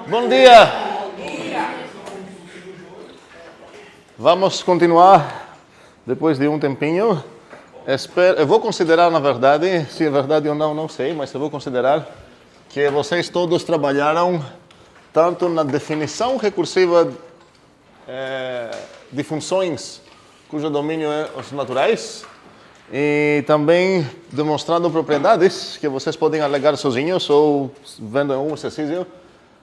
Bom dia! Vamos continuar depois de um tempinho. Eu vou considerar, na verdade, se é verdade ou não, não sei, mas eu vou considerar que vocês todos trabalharam tanto na definição recursiva de funções cujo domínio é os naturais e também demonstrando propriedades que vocês podem alegar sozinhos ou vendo um exercício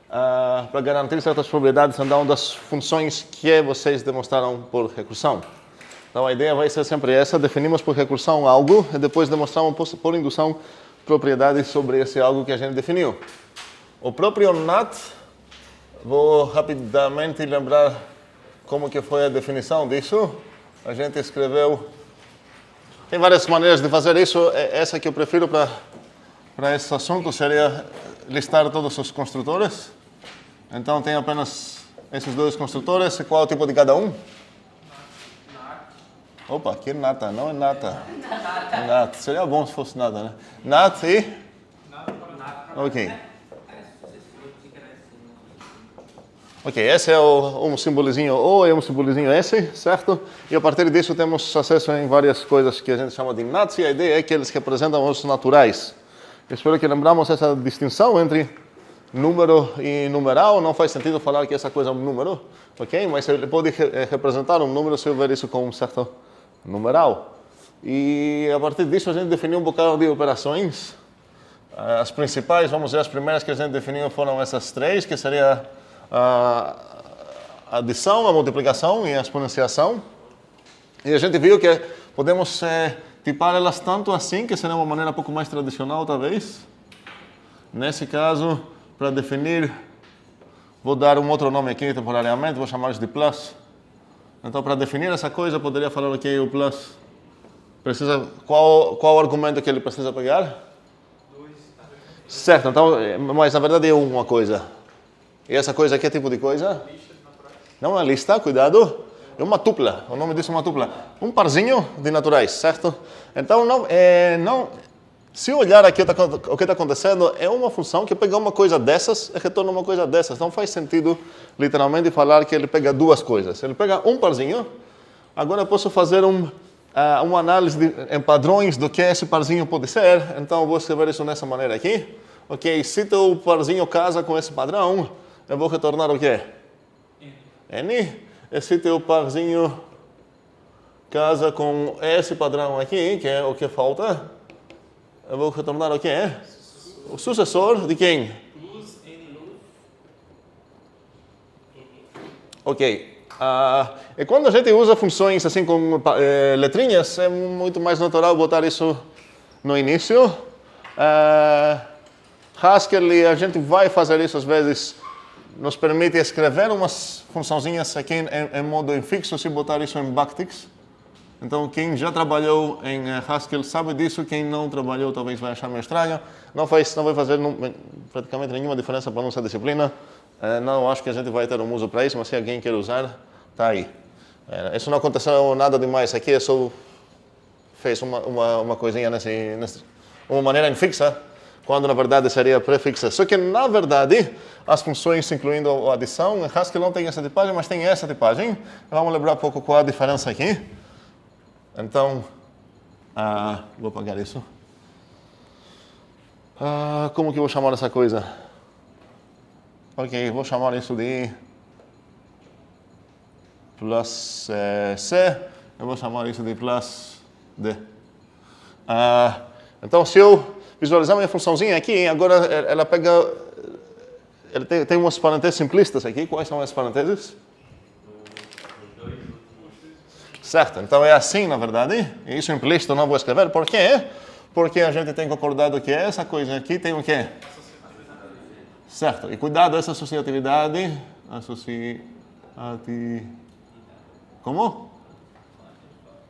para garantir certas propriedades então, das funções que vocês demonstraram por recursão. Então a ideia vai ser sempre essa, definimos por recursão algo e depois demonstramos por indução propriedades sobre esse algo que a gente definiu. O próprio NAT, vou rapidamente lembrar como que foi a definição disso. A gente escreveu... Tem várias maneiras de fazer isso. Essa que eu prefiro para esse assunto seria listar todos os construtores. Então tem apenas esses dois construtores. Qual é o tipo de cada um? Opa, que nata, não é nata. Nata. Seria bom se fosse nada, né? Nat e? Ok. Ok, esse é um simbolizinho O e um simbolizinho S, certo? E a partir disso temos acesso em várias coisas que a gente chama de nats, e a ideia é que eles representam os naturais. Eu espero que lembramos essa distinção entre número e numeral. Não faz sentido falar que essa coisa é um número, ok? Mas ele pode representar um número se eu ver isso com um certo numeral. E a partir disso a gente definiu um bocado de operações. As principais, vamos ver, as primeiras que a gente definiu foram essas três, que seria a adição, a multiplicação e a exponenciação. E a gente viu que podemos tipar elas tanto assim, que seria uma maneira um pouco mais tradicional, talvez. Nesse caso, para definir, vou dar um outro nome aqui temporariamente, vou chamar isso de plus. Então, para definir essa coisa, poderia falar o que o plus precisa... Qual argumento que ele precisa pegar? 2. Certo, então, mas na verdade é uma coisa. E essa coisa aqui é tipo de coisa? Não é lista, cuidado. É uma tupla, o nome disso é uma tupla. Um parzinho de naturais, certo? Então, se olhar aqui o que está acontecendo, é uma função que pega uma coisa dessas e retorna uma coisa dessas. Não faz sentido, literalmente, falar que ele pega duas coisas. Ele pega um parzinho. Agora eu posso fazer uma análise em padrões do que esse parzinho pode ser. Então, eu vou escrever isso dessa maneira aqui. Ok, se teu parzinho casa com esse padrão, eu vou retornar o quê? N. E se teu parzinho casa com esse padrão aqui, que é o que falta, eu vou retornar o quê? O sucessor de quem? Luz, N luz. Ok. E quando a gente usa funções assim com letrinhas, é muito mais natural botar isso no início. Haskell, e a gente vai fazer isso às vezes, nos permite escrever umas funçãozinhas aqui em modo infixo e botar isso em backticks. Então, quem já trabalhou em Haskell sabe disso, quem não trabalhou talvez vai achar meio estranho. Não vai fazer praticamente nenhuma diferença para a nossa disciplina. Não acho que a gente vai ter um uso para isso, mas se alguém quer usar, está aí. Isso não aconteceu nada demais aqui, eu só fez uma coisinha uma maneira infixa, quando na verdade seria prefixa. Só que na verdade, as funções, incluindo a adição, em Haskell não tem essa tipagem, mas tem essa tipagem. Vamos lembrar um pouco qual a diferença aqui. Então, vou apagar isso. Como que eu vou chamar essa coisa? Ok, vou chamar isso de plus C. Eu vou chamar isso de plus D. Então, se eu visualizar minha funçãozinha aqui, agora ela pega... Ela tem umas parênteses simplistas aqui. Quais são as parênteses? Certo, então é assim, na verdade. E isso implícito não vou escrever. Por quê? Porque a gente tem concordado que essa coisa aqui tem o quê? Certo, e cuidado essa associatividade. Como?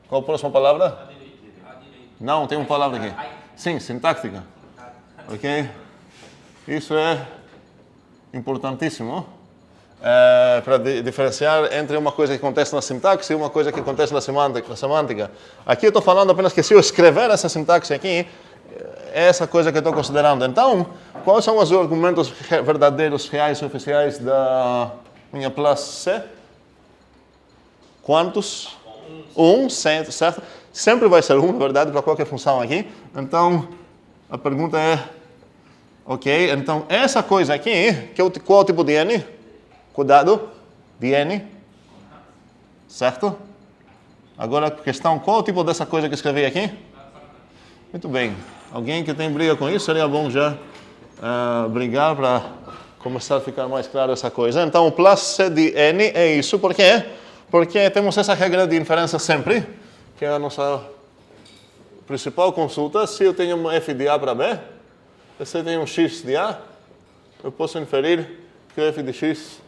Qual a próxima palavra? Não, tem uma palavra aqui. Sim, sintática. Ok? Isso é importantíssimo para diferenciar entre uma coisa que acontece na sintaxe e uma coisa que acontece na semântica. Aqui eu estou falando apenas que se eu escrever essa sintaxe aqui, essa coisa que eu estou considerando. Então, quais são os argumentos verdadeiros, reais, oficiais da minha plus C? Quantos? 1, certo? Sempre vai ser 1, na verdade, para qualquer função aqui. Então, a pergunta é, ok, então essa coisa aqui, qual é o tipo de n? Cuidado, de n, certo? Agora a questão, qual é o tipo dessa coisa que eu escrevi aqui? Muito bem. Alguém que tem briga com isso, seria bom já brigar para começar a ficar mais claro essa coisa. Então, o plus C de n é isso. Por quê? Porque temos essa regra de inferência sempre, que é a nossa principal consulta. Se eu tenho um f de A para B, se eu tenho um x de A, eu posso inferir que o f de x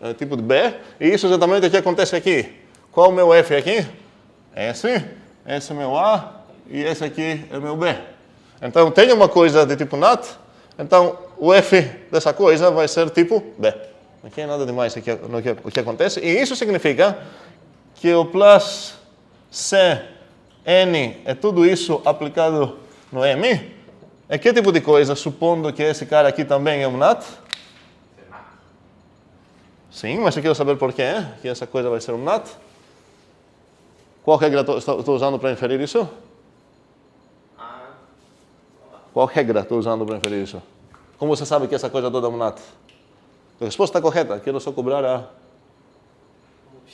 é tipo de B. E isso exatamente é o que acontece aqui. Qual é o meu f aqui? Esse é meu A e esse aqui é meu B. Então, tenho uma coisa de tipo NAT, então o f dessa coisa vai ser tipo B. Aqui é nada demais o que acontece. E isso significa que o plus C, N, é tudo isso aplicado no M. É que tipo de coisa, supondo que esse cara aqui também é um NAT? Sim, mas eu quero saber por quê, que essa coisa vai ser um NAT. Qual regra estou usando para inferir isso? Qual regra estou usando para inferir isso? Como você sabe que essa coisa toda é um NAT? A resposta está correta, quero só cobrar a...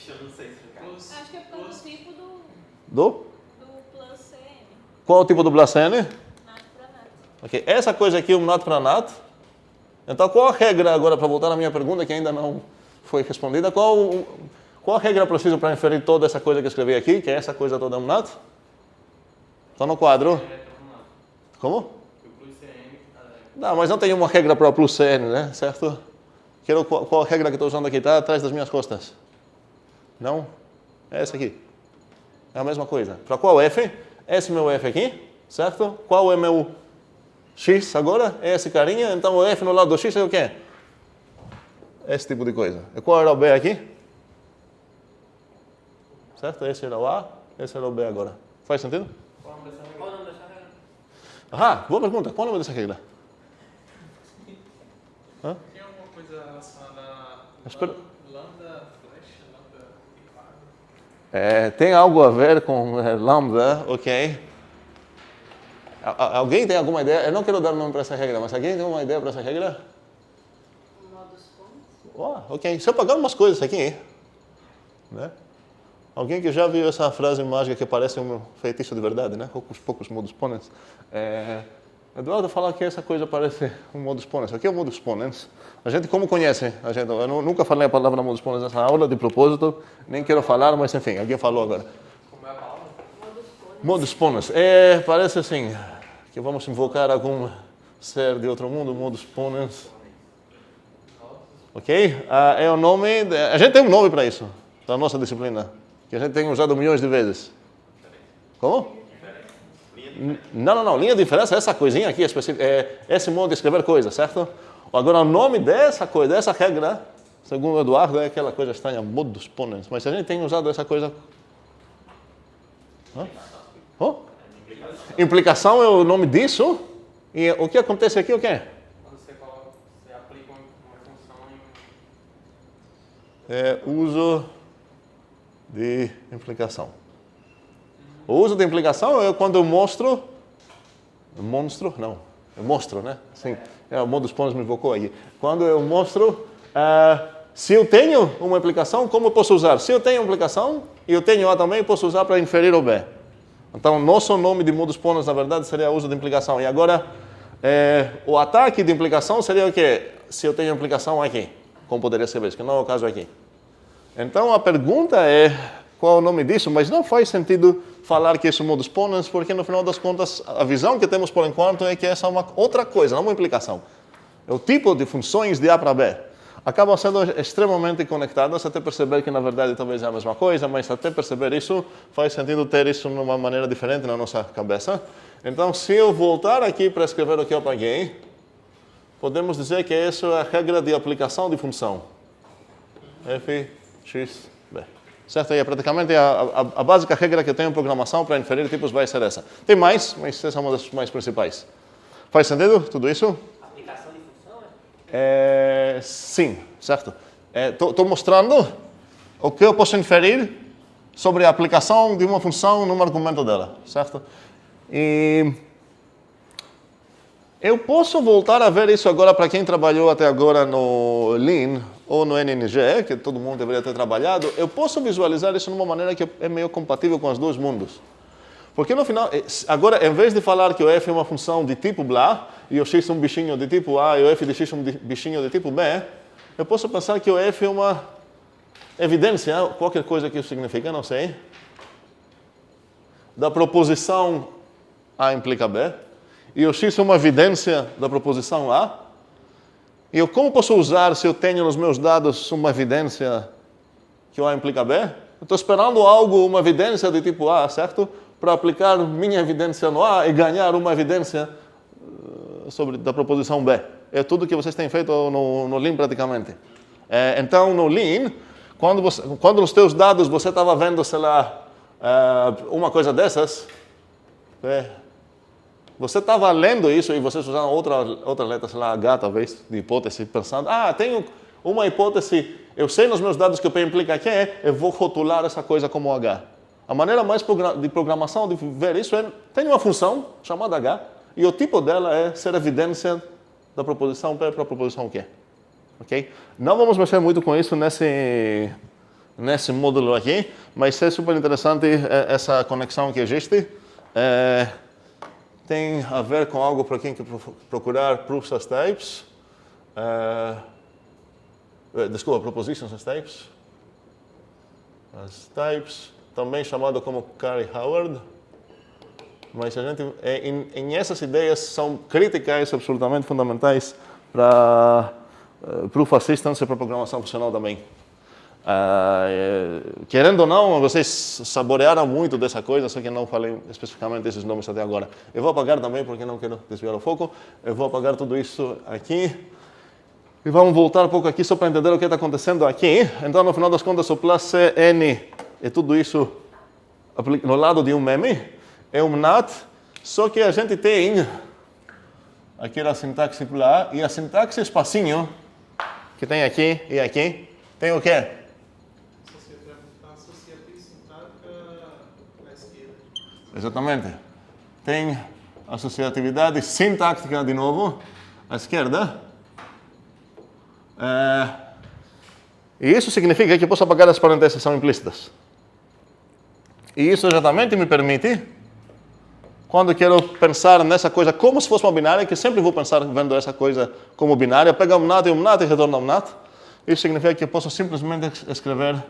Eu não sei explicar. Acho que é por causa do tipo Do? plus CN. Qual é o tipo do plus N? Nat para nat. Ok, essa coisa aqui é um NAT para NAT. Então, qual a regra, agora, para voltar à minha pergunta, que ainda não foi respondida, qual a regra preciso para inferir toda essa coisa que eu escrevi aqui, que é essa coisa toda é um NAT? Está no quadro. Como? O plus CN. Não, mas não tem uma regra para o plus CN, né? Certo? Qual a regra que estou usando aqui? Está atrás das minhas costas. Não? É essa aqui. É a mesma coisa. Para qual F? Esse é meu F aqui, certo? Qual é meu X agora? É esse carinha. Então o F no lado do X é o quê? Esse tipo de coisa. E qual era o B aqui? Certo? Esse era o A, esse era o B agora. Faz sentido? Qual o nome dessa regra? Ah, boa pergunta. Qual é o nome dessa regra? Hã? Tem alguma coisa relacionada a Espera. lambda, flash, lambda e quadro? Tem algo a ver com lambda, ok. Alguém tem alguma ideia? Eu não quero dar nome para essa regra, mas alguém tem uma ideia para essa regra? Modus ponens. Ok. Se eu pagar umas coisas aqui, né? Alguém que já viu essa frase mágica que parece um feitiço de verdade, né? Poucos modus ponens. Eduardo fala que essa coisa parece um modus ponens. O que é o modus ponens? A gente como conhece? Eu nunca falei a palavra modus ponens nessa aula de propósito, nem quero falar, mas enfim, alguém falou agora. Como é a palavra? Modus ponens. Parece assim, que vamos invocar algum ser de outro mundo, modus ponens. Ok? É o nome... A gente tem um nome para isso, da nossa disciplina, que a gente tem usado milhões de vezes. Como? Não. Linha de diferença é essa coisinha aqui específica. É esse modo de escrever coisa, certo? Agora, o nome dessa coisa, dessa regra, segundo o Eduardo, é aquela coisa estranha, modus ponens. Mas a gente tem usado essa coisa... Implicação é o nome disso. E o que acontece aqui, o quê? Quando você aplica uma função em... Uso de implicação. O uso de implicação é quando eu mostro... Monstro? Não. Eu mostro, né? Sim. O modus ponens me invocou aí. Quando eu mostro... se eu tenho uma implicação, como eu posso usar? Se eu tenho uma implicação e eu tenho A também, eu posso usar para inferir o B. Então, nosso nome de modus ponens, na verdade, seria o uso de implicação. E agora, o ataque de implicação seria o quê? Se eu tenho implicação aqui, como poderia ser isso, que não é o caso aqui. Então, a pergunta é qual é o nome disso, mas não faz sentido falar que isso é modus ponens, porque no final das contas, a visão que temos por enquanto é que essa é uma outra coisa, não uma implicação. É o tipo de funções de A para B. Acabam sendo extremamente conectadas até perceber que, na verdade, talvez é a mesma coisa, mas até perceber isso, faz sentido ter isso de uma maneira diferente na nossa cabeça. Então, se eu voltar aqui para escrever o que eu apaguei, podemos dizer que essa é a regra de aplicação de função. F, X, B. Certo? E é praticamente a básica regra que eu tenho em programação para inferir tipos vai ser essa. Tem mais, mas essa é uma das mais principais. Faz sentido tudo isso? Aplicação de função, Sim, certo. Estou mostrando o que eu posso inferir sobre a aplicação de uma função num argumento dela, certo? E eu posso voltar a ver isso agora para quem trabalhou até agora no Lean ou no NNG, que todo mundo deveria ter trabalhado. Eu posso visualizar isso de uma maneira que é meio compatível com os dois mundos. Porque no final, agora, em vez de falar que o f é uma função de tipo blá, e o x é um bichinho de tipo A, e o f de x é um bichinho de tipo B, eu posso pensar que o f é uma evidência, qualquer coisa que isso significa, não sei, da proposição A implica B, e o x é uma evidência da proposição A. E eu como posso usar, se eu tenho nos meus dados uma evidência que o A implica B? Eu estou esperando algo, uma evidência de tipo A, certo? Para aplicar minha evidência no A e ganhar uma evidência da proposição B. É tudo que vocês têm feito no Lean praticamente. Então, no Lean, quando nos teus dados você estava vendo, sei lá, uma coisa dessas, você estava lendo isso e vocês usaram outra letra, sei lá, H talvez, de hipótese, pensando, tenho uma hipótese, eu sei nos meus dados que o P implica Q, eu vou rotular essa coisa como H. A maneira mais de programação de ver isso é, tem uma função chamada H, e o tipo dela é ser evidência da proposição P para a proposição Q. Okay? Não vamos mexer muito com isso nesse módulo aqui, mas é super interessante essa conexão que existe. Tem a ver com algo para quem quer procurar proofs as types. Desculpa, propositions as types. As types, também chamado como Carey Howard. Mas a gente, em essas ideias são críticas absolutamente fundamentais para proof assistance e para programação funcional também. Querendo ou não, vocês saborearam muito dessa coisa, só que não falei especificamente esses nomes até agora. Eu vou apagar também, porque não quero desviar o foco. Eu vou apagar tudo isso aqui. E vamos voltar um pouco aqui só para entender o que está acontecendo aqui. Então, no final das contas, o plus C, N e tudo isso no lado de um meme é um NAT, só que a gente tem aquela sintaxe lá, e a sintaxe espacinho que tem aqui e aqui, tem o quê? Associativa sintática à esquerda. Exatamente. Tem associatividade sintática de novo, à esquerda. E isso significa que eu posso apagar as parênteses que são implícitas. E isso exatamente me permite, quando eu quero pensar nessa coisa como se fosse uma binária, que sempre vou pensar vendo essa coisa como binária, pegar um NAT e retornar um NAT. Isso significa que eu posso simplesmente escrever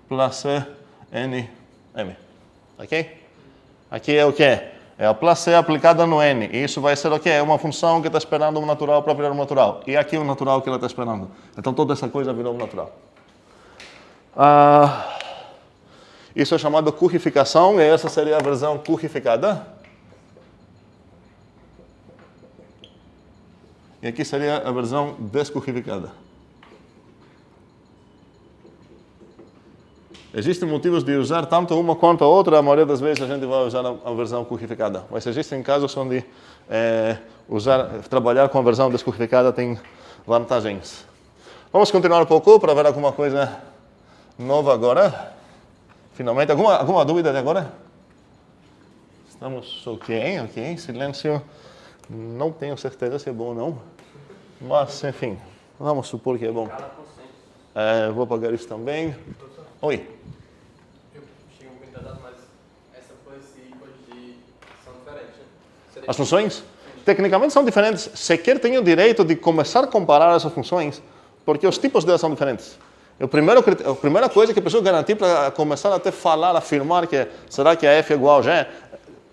plus C, N, M. Ok? Aqui é o quê? É a plus C aplicada no N. E isso vai ser o quê? É uma função que está esperando um natural para virar um natural. E aqui o natural que ela está esperando. Então toda essa coisa virou um natural. Isso é chamado currificação, e essa seria a versão currificada. E aqui seria a versão descurrificada. Existem motivos de usar tanto uma quanto a outra. A maioria das vezes a gente vai usar a versão currificada. Mas existem casos onde trabalhar com a versão descurrificada tem vantagens. Vamos continuar um pouco para ver alguma coisa nova agora. Finalmente, alguma dúvida de agora? Estamos ok. Silêncio. Não tenho certeza se é bom ou não. Mas, enfim, vamos supor que é bom. Vou apagar isso também. Oi. Eu tinha muita data, mas essa plus e de são diferentes, né? As funções? Tecnicamente são diferentes. Sequer tenho o direito de começar a comparar essas funções, porque os tipos delas são diferentes. A primeira coisa que eu preciso garantir para começar a até falar, afirmar que será que a f é igual a g,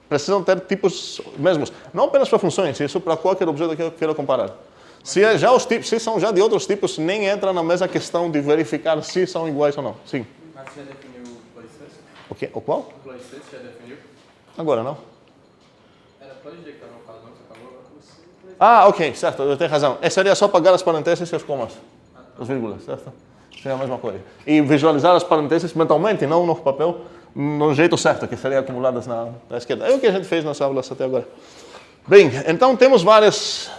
precisam ter tipos mesmos. Não apenas para funções, isso para qualquer objeto que eu quero comparar. Se são já de outros tipos, nem entra na mesma questão de verificar se são iguais ou não. Sim. Mas você já definiu o places? O quê? O qual? O places já definiu? Agora não. Era plus que estava no caso, não? Você apagou? Ok, certo, eu tenho razão. Seria só apagar as parênteses e as comas. As vírgulas, certo? Seria a mesma coisa. E visualizar as parênteses mentalmente, não no papel, no jeito certo, que seria acumuladas na esquerda. É o que a gente fez nas aulas até agora. Bem, então temos várias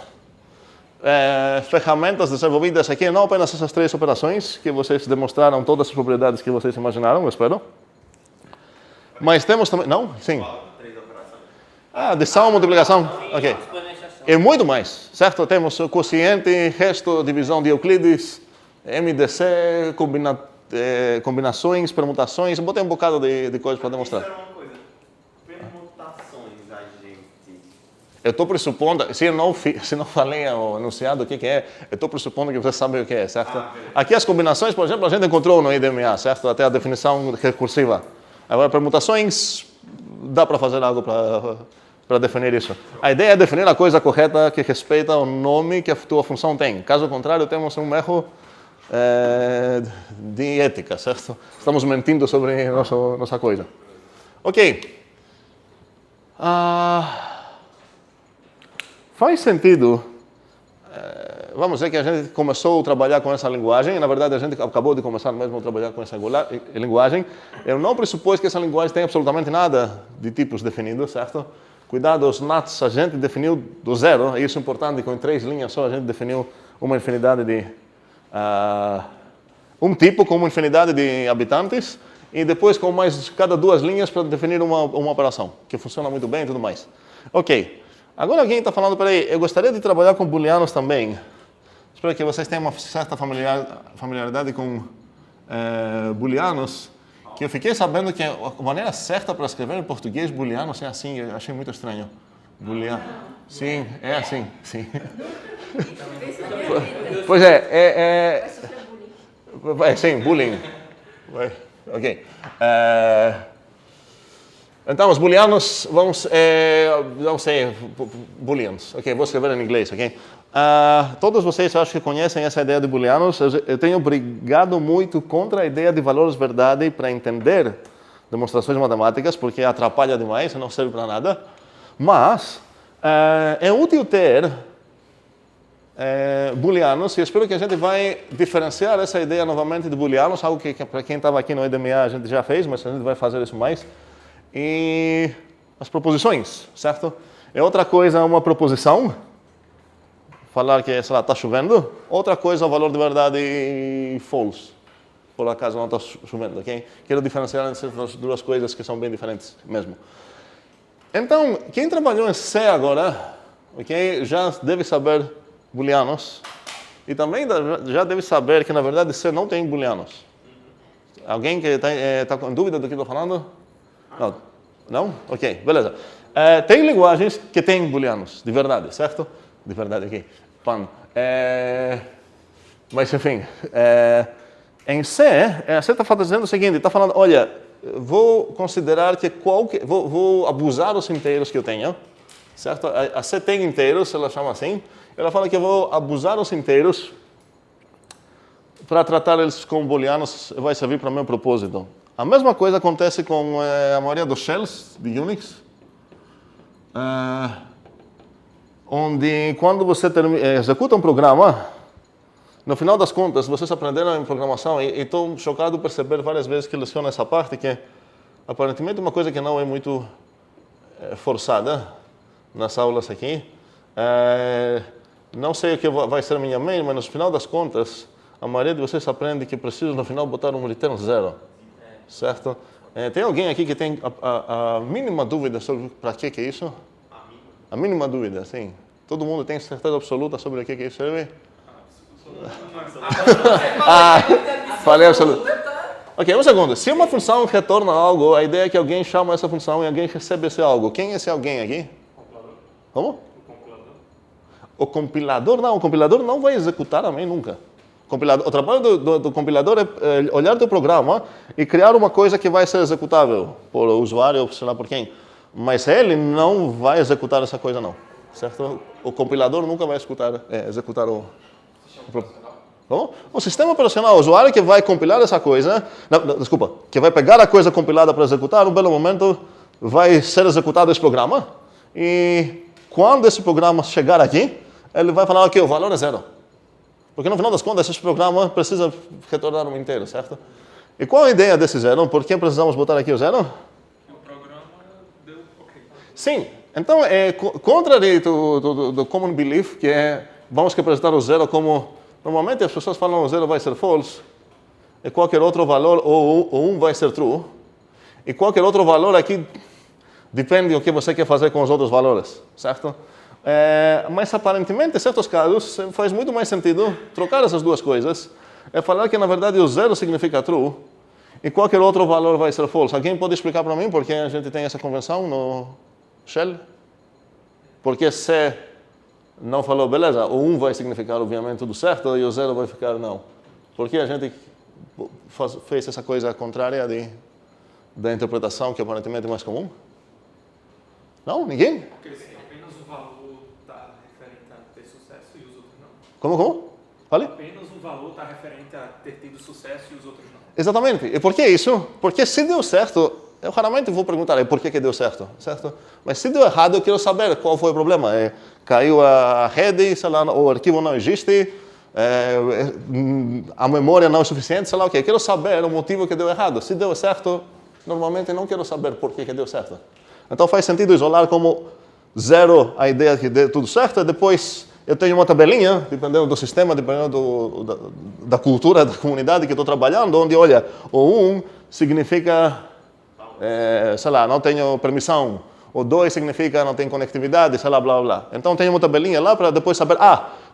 ferramentas desenvolvidas aqui, não apenas essas 3 operações, que vocês demonstraram todas as propriedades que vocês imaginaram, eu espero. Mas temos também... Não? Sim. Adição, multiplicação. Ok. E muito mais, certo? Temos o quociente, resto, divisão de Euclides, MDC, combinações, permutações. Eu botei um bocado de coisas para demonstrar. Isso é uma coisa. Permutações, a gente... Eu estou pressupondo, se não falei o enunciado o que é, eu estou pressupondo que vocês sabem o que é, certo? Aqui as combinações, por exemplo, a gente encontrou no IDMA, certo? Até a definição recursiva. Agora, permutações, dá para fazer algo para definir isso. A ideia é definir a coisa correta que respeita o nome que a tua função tem. Caso contrário, temos um erro de ética, certo? Estamos mentindo sobre nossa coisa. Ok. Faz sentido. Vamos dizer que a gente começou a trabalhar com essa linguagem, e na verdade a gente acabou de começar mesmo a trabalhar com essa linguagem. Eu não pressupus que essa linguagem tem absolutamente nada de tipos definidos, certo? Cuidado, os NATs a gente definiu do zero, e isso é importante, com 3 linhas só a gente definiu uma infinidade de... um tipo com uma infinidade de habitantes, e depois com mais cada 2 linhas para definir uma operação, que funciona muito bem e tudo mais. Ok. Agora alguém está falando, peraí, eu gostaria de trabalhar com booleanos também. Espero que vocês tenham uma certa familiaridade com booleanos, que eu fiquei sabendo que a maneira certa para escrever em português booleanos é assim, eu achei muito estranho. Booleano. Sim, é assim, sim. Pois sim, bullying. Ok. Então, os booleanos vão ser booleans. Ok, vou escrever em inglês, ok? Todos vocês, eu acho que conhecem essa ideia de booleanos. Eu tenho brigado muito contra a ideia de valores verdade para entender demonstrações matemáticas, porque atrapalha demais e não serve para nada. Mas é útil ter booleanos, e espero que a gente vai diferenciar essa ideia novamente de booleanos, algo que para quem estava aqui no IDMA a gente já fez, mas a gente vai fazer isso mais. E as proposições, certo? É outra coisa uma proposição, falar que, sei lá, está chovendo. Outra coisa o valor de verdade false, por acaso não está chovendo, ok? Quero diferenciar entre as 2 coisas que são bem diferentes mesmo. Então, quem trabalhou em C agora, ok, já deve saber booleanos, e também já deve saber que, na verdade, C não tem booleanos. Alguém que está com dúvida do que estou falando? Não? Não? Ok, beleza. Tem linguagens que têm booleanos, de verdade, certo? De verdade aqui. Mas, enfim, em C, você está fazendo o seguinte, está falando, olha, vou considerar que vou abusar os inteiros que eu tenho, certo? A C tem inteiros, ela chama assim. Ela fala que eu vou abusar os inteiros para tratar eles como booleanos, vai servir para o meu propósito. A mesma coisa acontece com a maioria dos shells de Unix, onde quando você executa um programa, no final das contas, vocês aprenderam em programação, e estou chocado de perceber várias vezes que leciono essa parte, que aparentemente uma coisa que não é muito forçada nas aulas aqui. Não sei o que vai ser a minha mail, mas no final das contas, a maioria de vocês aprende que precisa no final botar um return 0. Certo? Tem alguém aqui que tem a mínima dúvida sobre para que é isso? A mínima dúvida, sim. Todo mundo tem certeza absoluta sobre o que isso serve? Falei absoluto. Ok, um segundo. Se uma função retorna algo, a ideia é que alguém chama essa função e alguém recebe esse algo. Quem é esse alguém aqui? Como? O compilador não. O compilador não vai executar também nunca. O trabalho do compilador é olhar o programa e criar uma coisa que vai ser executável por usuário ou sei lá por quem. Mas ele não vai executar essa coisa não, certo? O compilador nunca vai executar o Como? O sistema operacional, o usuário que vai compilar essa coisa, que vai pegar a coisa compilada para executar, num belo momento vai ser executado esse programa, e quando esse programa chegar aqui, ele vai falar que o valor é 0. Porque no final das contas, esse programa precisa retornar um inteiro, certo? E qual a ideia desse zero? Por que precisamos botar aqui o zero? O programa deu ok. Sim. Então, é contrary do common belief, que é, vamos representar o zero como, normalmente as pessoas falam o zero vai ser false, e qualquer outro valor, ou um vai ser true, e qualquer outro valor aqui depende do que você quer fazer com os outros valores, certo? Mas aparentemente, em certos casos, faz muito mais sentido trocar essas duas coisas, é falar que na verdade o zero significa true, e qualquer outro valor vai ser false. Alguém pode explicar para mim por que a gente tem essa convenção no Shell? Porque se não falou, beleza, o 1 vai significar obviamente tudo certo e o 0 vai ficar não. Por que a gente fez essa coisa contrária da interpretação que aparentemente é mais comum? Não? Ninguém? Porque se apenas o valor está referente a ter sucesso e os outros não. Como? Fale? Apenas um valor está referente a ter tido sucesso e os outros não. Exatamente. E por que isso? Porque se deu certo, eu raramente vou perguntar por que deu certo? Mas se deu errado, eu quero saber qual foi o problema. Caiu a rede, sei lá, o arquivo não existe, a memória não é suficiente, sei lá o quê. Eu quero saber o motivo que deu errado. Se deu certo, normalmente não quero saber por que deu certo. Então faz sentido isolar como zero a ideia que deu tudo certo, e depois eu tenho uma tabelinha, dependendo do sistema, dependendo da cultura, da comunidade que estou trabalhando, onde, olha, o 1 significa, sei lá, não tenho permissão, o 2 significa não tenho conectividade, sei lá, blá, blá. Então tenho uma tabelinha lá para depois saber,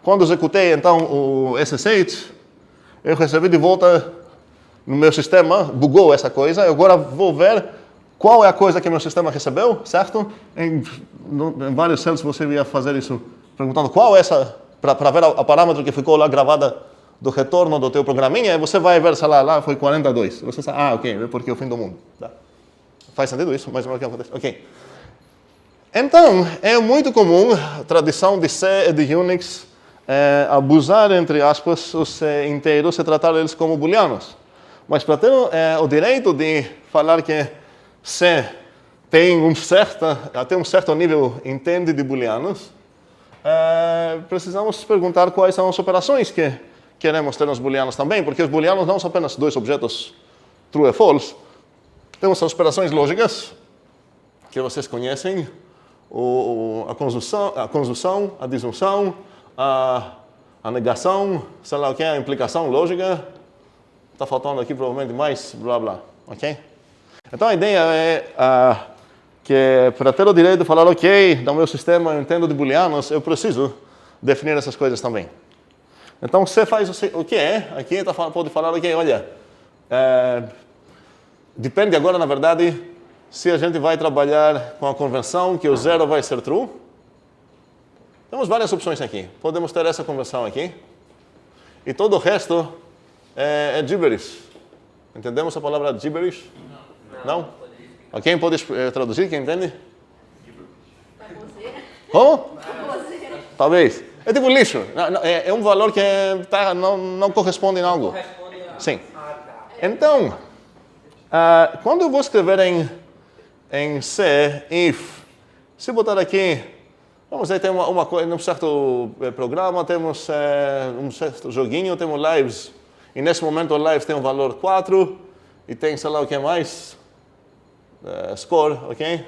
quando executei então o SSH, eu recebi de volta no meu sistema, bugou essa coisa, eu agora vou ver qual é a coisa que meu sistema recebeu, certo? Em vários cells você ia fazer isso, perguntando qual é essa, para ver a parâmetro que ficou lá gravada do retorno do teu programinha, e você vai ver, sei lá foi 42. Você sabe, ok, é porque é o fim do mundo. Tá. Faz sentido isso? Mais ou menos o que acontece? Ok. Então, é muito comum a tradição de C e de Unix abusar, entre aspas, os inteiros e tratar eles como booleanos. Mas para ter o direito de falar que C tem até um certo nível entende de booleanos, precisamos perguntar quais são as operações que queremos ter nos booleanos também, porque os booleanos não são apenas dois objetos true e false. Temos as operações lógicas, que vocês conhecem, a conjunção, a disjunção, a negação, sei lá o que, a implicação lógica. Está faltando aqui provavelmente mais, blá blá, ok? Então a ideia é que para ter o direito de falar, ok, no meu sistema eu entendo de booleanos, eu preciso definir essas coisas também. Então você faz o que é, aqui pode falar, ok, olha, depende agora, na verdade, se a gente vai trabalhar com a convenção que o zero vai ser true. Temos várias opções aqui. Podemos ter essa convenção aqui. E todo o resto é gibberish. Entendemos a palavra gibberish? Não? Alguém pode traduzir? Quem entende? Baboseira. Como? Baboseira. Talvez. É tipo lixo. É um valor que não corresponde em algo. Sim. Então, quando eu vou escrever em C, if, se botar aqui, vamos dizer, tem uma coisa, num certo programa, temos um certo joguinho, temos lives, e nesse momento o lives tem um valor 4, e tem, sei lá o que mais, score, ok?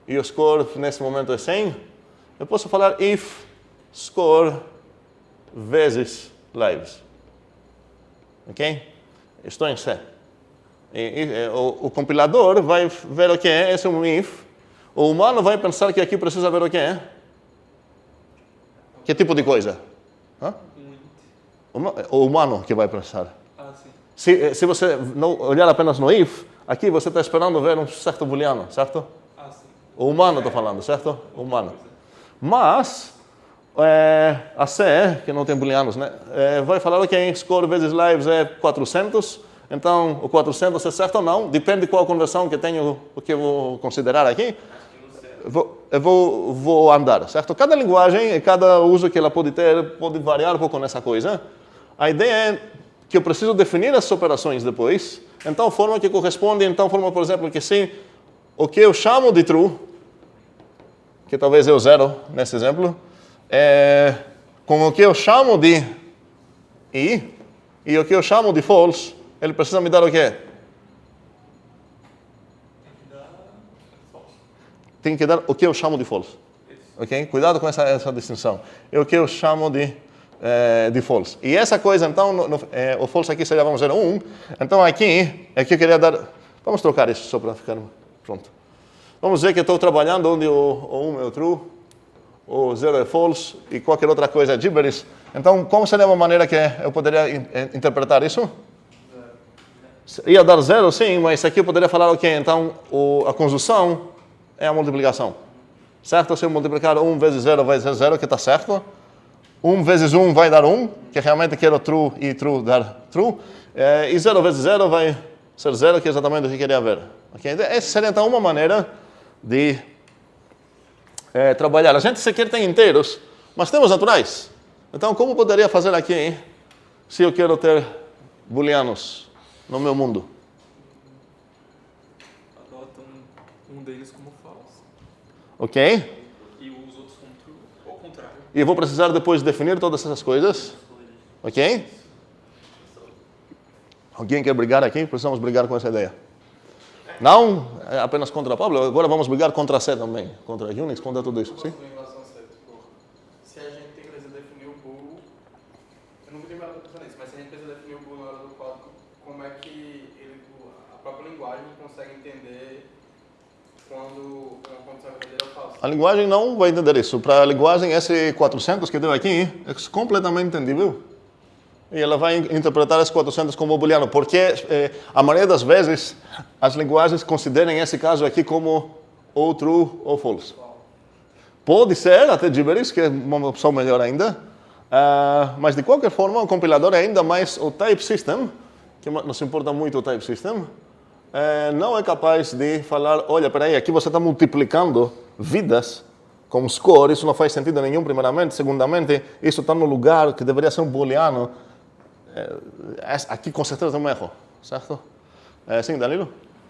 E o score nesse momento é 100. Eu posso falar if score vezes lives, ok? Estou em C. O compilador vai ver o que é, esse é um if. O humano vai pensar que aqui precisa ver o que é. Que tipo de coisa? O humano que vai pensar. Sim. Se você não olhar apenas no if, aqui você está esperando ver um certo booleano, certo? Sim. O humano está falando, certo? O humano. Mas a C, que não tem booleanos, né? Vai falar, ok, score vezes lives é 400. Então, o 400 é certo ou não? Depende de qual conversão que tenho, o que eu vou considerar aqui. Eu vou andar, certo? Cada linguagem e cada uso que ela pode ter pode variar um pouco nessa coisa. A ideia é que eu preciso definir as operações depois, em tal forma que corresponde, em tal forma, por exemplo, que se o que eu chamo de true, que talvez é o zero nesse exemplo, com o que eu chamo de e o que eu chamo de false, ele precisa me dar o quê? Tem que dar o que eu chamo de false. Ok? Cuidado com essa distinção. É o que eu chamo de false. E essa coisa, então, o false aqui seria, vamos dizer, 1. Então, aqui é que eu queria dar... Vamos trocar isso só para ficar pronto. Vamos dizer que eu estou trabalhando onde o 1 é o true, o 0 é false e qualquer outra coisa é gibberish. Então, como seria uma maneira que eu poderia interpretar isso? Ia dar 0, sim, mas aqui eu poderia falar, ok, então a conjunção é a multiplicação. Certo? Se eu multiplicar 1 vezes 0 vai ser 0, que está certo. 1 vezes 1 vai dar 1, que realmente quero true e true dar true. E 0 vezes 0 vai ser 0, que é exatamente o que eu queria ver. Okay? Essa seria então uma maneira de trabalhar. A gente sequer tem inteiros, mas temos naturais. Então, como poderia fazer aqui se eu quero ter booleanos no meu mundo? Adota um deles como false. Ok? E os outros como true, ou ao contrário. E eu vou precisar depois definir todas essas coisas. Ok? Alguém quer brigar aqui? Precisamos brigar com essa ideia. Não apenas contra Pablo, agora vamos brigar contra C também. Contra Unix, contra tudo isso. Sim? Em relação a C, tipo, se a gente tem que definir o bool, eu nunca tinha parado pra pensar nisso, mas se a gente precisa definir o bool na hora do código, como é que a própria linguagem consegue entender quando uma condição é verdadeira ou falsa? A linguagem não vai entender isso. Para a linguagem S400 que deu aqui, é completamente entendível. E ela vai interpretar esse 400 como booleano, porque a maioria das vezes as linguagens consideram esse caso aqui como ou true ou false. Pode ser até gibberish, que é uma opção melhor ainda, mas de qualquer forma o compilador, ainda mais o type system, que nos importa muito o type system, não é capaz de falar, olha, peraí, aqui você está multiplicando vidas com score, isso não faz sentido nenhum, primeiramente. Segundamente, isso está no lugar que deveria ser um booleano. Aqui com certeza tem um erro, certo? Sim, Danilo?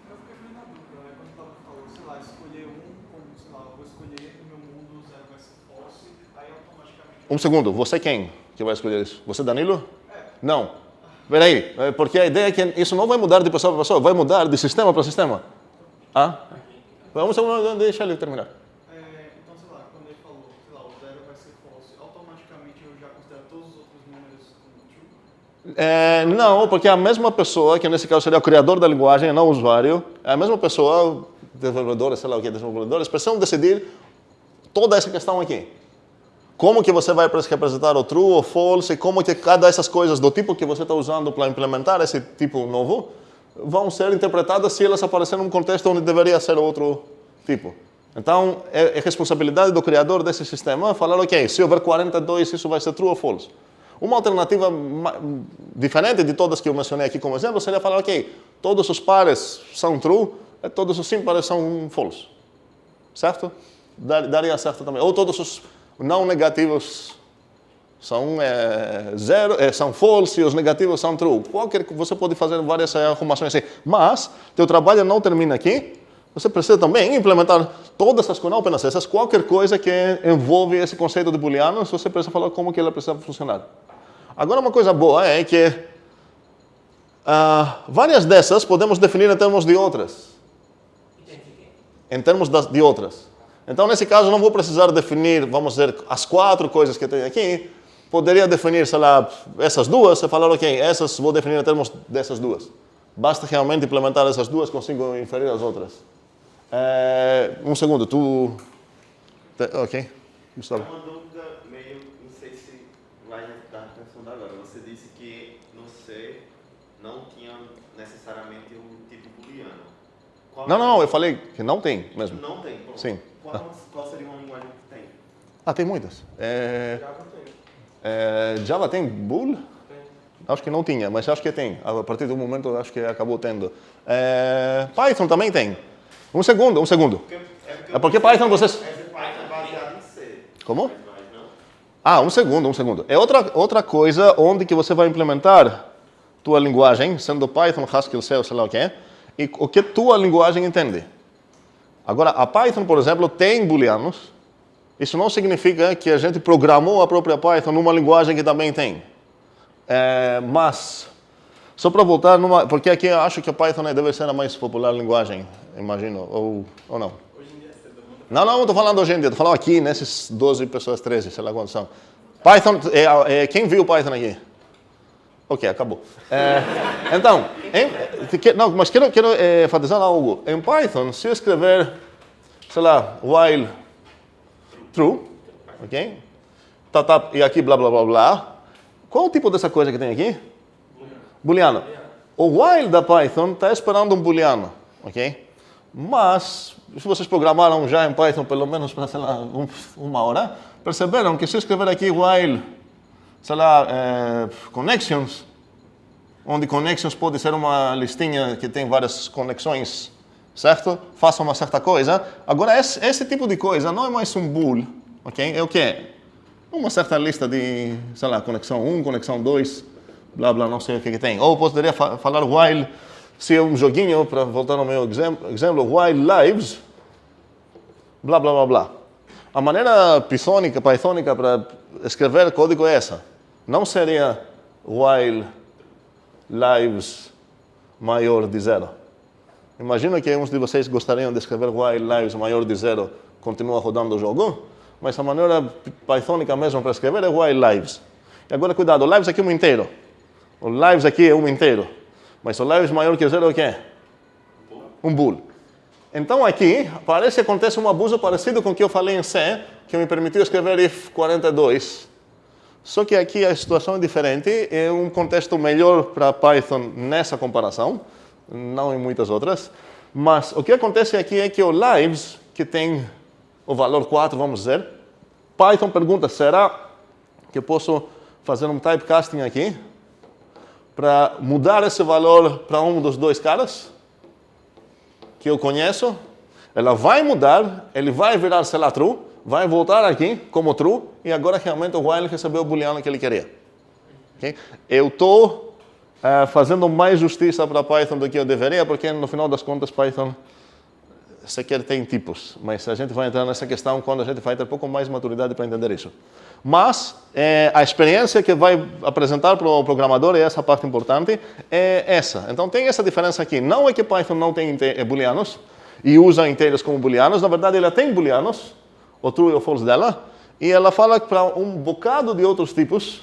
Eu fiquei meio na dúvida, né? Quando o Pablo falou, sei lá, escolher como, sei lá, eu vou escolher no meu mundo 0 vai ser false, aí automaticamente... Um segundo, você quem que vai escolher isso? Você, Danilo? Não. Peraí, porque a ideia é que isso não vai mudar de pessoa para pessoa, vai mudar de sistema para sistema. Vamos deixa ele terminar. Então, sei lá, quando ele falou, sei lá, o 0 vai ser false, automaticamente eu já considero todos os outros números como true? Não, porque a mesma pessoa, que nesse caso seria o criador da linguagem, não o usuário, a mesma pessoa, desenvolvedores, sei lá o que, desenvolvedores, precisam decidir toda essa questão aqui. Como que você vai representar o true ou false, e como que cada dessas coisas do tipo que você está usando para implementar esse tipo novo vão ser interpretadas se elas aparecerem num contexto onde deveria ser outro tipo. Então, é responsabilidade do criador desse sistema falar, ok, se houver 42, isso vai ser true ou false. Uma alternativa diferente de todas que eu mencionei aqui como exemplo seria falar, ok, todos os pares são true e todos os ímpares são false. Certo? Daria certo também. Ou todos os não negativos são são false e os negativos são true. Você pode fazer várias arrumações assim. Mas, teu trabalho não termina aqui. Você precisa também implementar todas essas coisas, não apenas essas, qualquer coisa que envolve esse conceito de booleanos, você precisa falar como que ela precisa funcionar. Agora, uma coisa boa é que várias dessas podemos definir em termos de outras. Em termos de outras. Então, nesse caso, não vou precisar definir, vamos dizer, as 4 coisas que tem aqui. Poderia definir, sei lá, essas duas e falar, ok, essas vou definir em termos dessas duas. Basta realmente implementar essas duas, consigo inferir as outras. Um segundo, ok, Gustavo. Uma dúvida meio, não sei se vai estar pensando agora. Você disse que no C não tinha necessariamente um tipo booleano. Não, eu falei que não tem mesmo. Não tem? Pronto. Sim. Qual seria uma linguagem que tem? Tem muitas. Java tem. Java tem bool? Acho que não tinha, mas acho que tem. A partir do momento, acho que acabou tendo. Python também tem. Um segundo. É porque Python vocês... Python é baseado em C. Como? Mas não. Um segundo. É outra coisa onde que você vai implementar tua linguagem, sendo Python, Haskell, C, sei lá o que é, e o que tua linguagem entende. Agora, a Python, por exemplo, tem booleanos. Isso não significa que a gente programou a própria Python numa linguagem que também tem. Mas, só para voltar, porque aqui eu acho que a Python deve ser a mais popular linguagem, imagino, ou não? Hoje em dia é cedo. Não estou falando hoje em dia, estou falando aqui, nesses 12 pessoas, 13, sei lá quantos são. Python, quem viu Python aqui? Ok, acabou. Então, mas quero enfatizar algo. Em Python, se eu escrever, sei lá, while true, ok? E aqui blá blá blá blá. Qual o tipo dessa coisa que tem aqui? Booleano. O while da Python está esperando um booleano, ok? Mas, se vocês programaram já em Python pelo menos para, sei lá, uma hora, perceberam que se eu escrever aqui while, sei lá, connections, onde connections pode ser uma listinha que tem várias conexões, certo? Faça uma certa coisa. Agora, esse tipo de coisa não é mais um bool, ok? É o quê? Uma certa lista de, sei lá, conexão 1, conexão 2, blá, blá, não sei o que tem. Ou poderia falar while, se é um joguinho, para voltar no meu exemplo, while lives, blá, blá, blá, blá. A maneira pythônica para escrever código é essa. Não seria while lives maior de 0. Imagino que uns de vocês gostariam de escrever while lives maior de 0, continua rodando o jogo, mas a maneira pythônica mesmo para escrever é while lives. E agora, cuidado, o lives aqui é um inteiro. O lives aqui é um inteiro. Mas o lives maior que 0 é o quê? Um bool. Então aqui, parece que acontece um abuso parecido com o que eu falei em C, que me permitiu escrever if 42. Só que aqui a situação é diferente, é um contexto melhor para Python nessa comparação, não em muitas outras. Mas o que acontece aqui é que o lives, que tem o valor 4, vamos dizer, Python pergunta, será que eu posso fazer um typecasting aqui para mudar esse valor para um dos dois caras que eu conheço? Ela vai mudar, ele vai virar, sei lá, true, vai voltar aqui como true, e agora realmente o while recebeu o booleano que ele queria. Okay? Eu estou fazendo mais justiça para Python do que eu deveria, porque no final das contas Python sequer tem tipos, mas a gente vai entrar nessa questão quando a gente vai ter um pouco mais de maturidade para entender isso. Mas a experiência que vai apresentar para o programador, e essa parte importante, é essa. Então tem essa diferença aqui. Não é que Python não tem booleanos e usa inteiros como booleanos, na verdade ela tem booleanos, o true e o false dela, e ela fala para um bocado de outros tipos.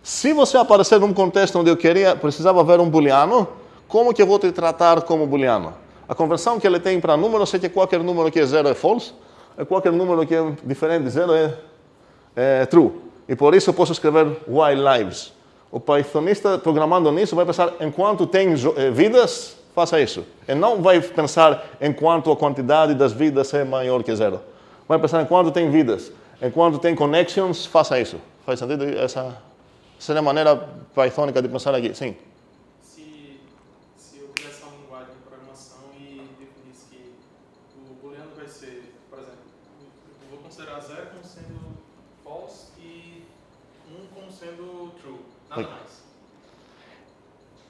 Se você aparecer num contexto onde precisava ver um booleano, como que eu vou te tratar como booleano? A conversão que ele tem para números é que qualquer número que é 0 é false, e qualquer número que é diferente de 0 é true. E por isso eu posso escrever while lives. O pythonista programando nisso vai pensar, enquanto tem vidas, faça isso. E não vai pensar enquanto a quantidade das vidas é maior que 0. Vai pensar enquanto tem vidas. Enquanto tem connections, faça isso. Faz sentido? Essa seria a maneira pythônica de pensar aqui. Sim. Se eu criasse uma linguagem de programação e definisse que o booleano vai ser, por exemplo, eu vou considerar 0 como sendo false e 1 como sendo true. Nada mais.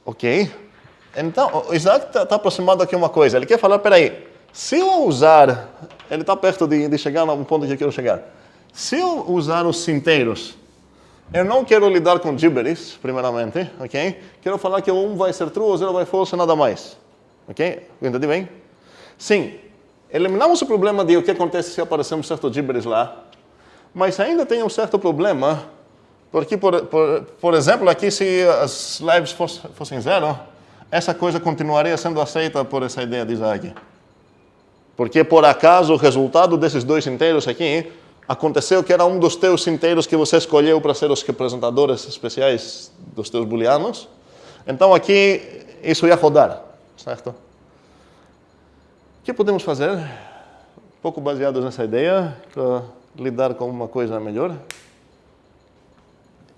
Ok. Então, o Isaac está aproximando aqui uma coisa. Ele quer falar, peraí, se eu usar... Ele está perto de chegar a um ponto que eu quero chegar. Se eu usar os inteiros, eu não quero lidar com gibberish, primeiramente, ok? Quero falar que um vai ser true, o 0 vai false, nada mais. Ok? Entendi bem? Sim. Eliminamos o problema de o que acontece se aparecer um certo gibberish lá, mas ainda tem um certo problema, porque, por exemplo, aqui se as lives fossem 0, essa coisa continuaria sendo aceita por essa ideia de Isaac. Porque, por acaso, o resultado desses dois inteiros aqui aconteceu que era um dos teus inteiros que você escolheu para ser os representadores especiais dos teus booleanos. Então, aqui, isso ia rodar, certo? O que podemos fazer, um pouco baseados nessa ideia, para lidar com uma coisa melhor?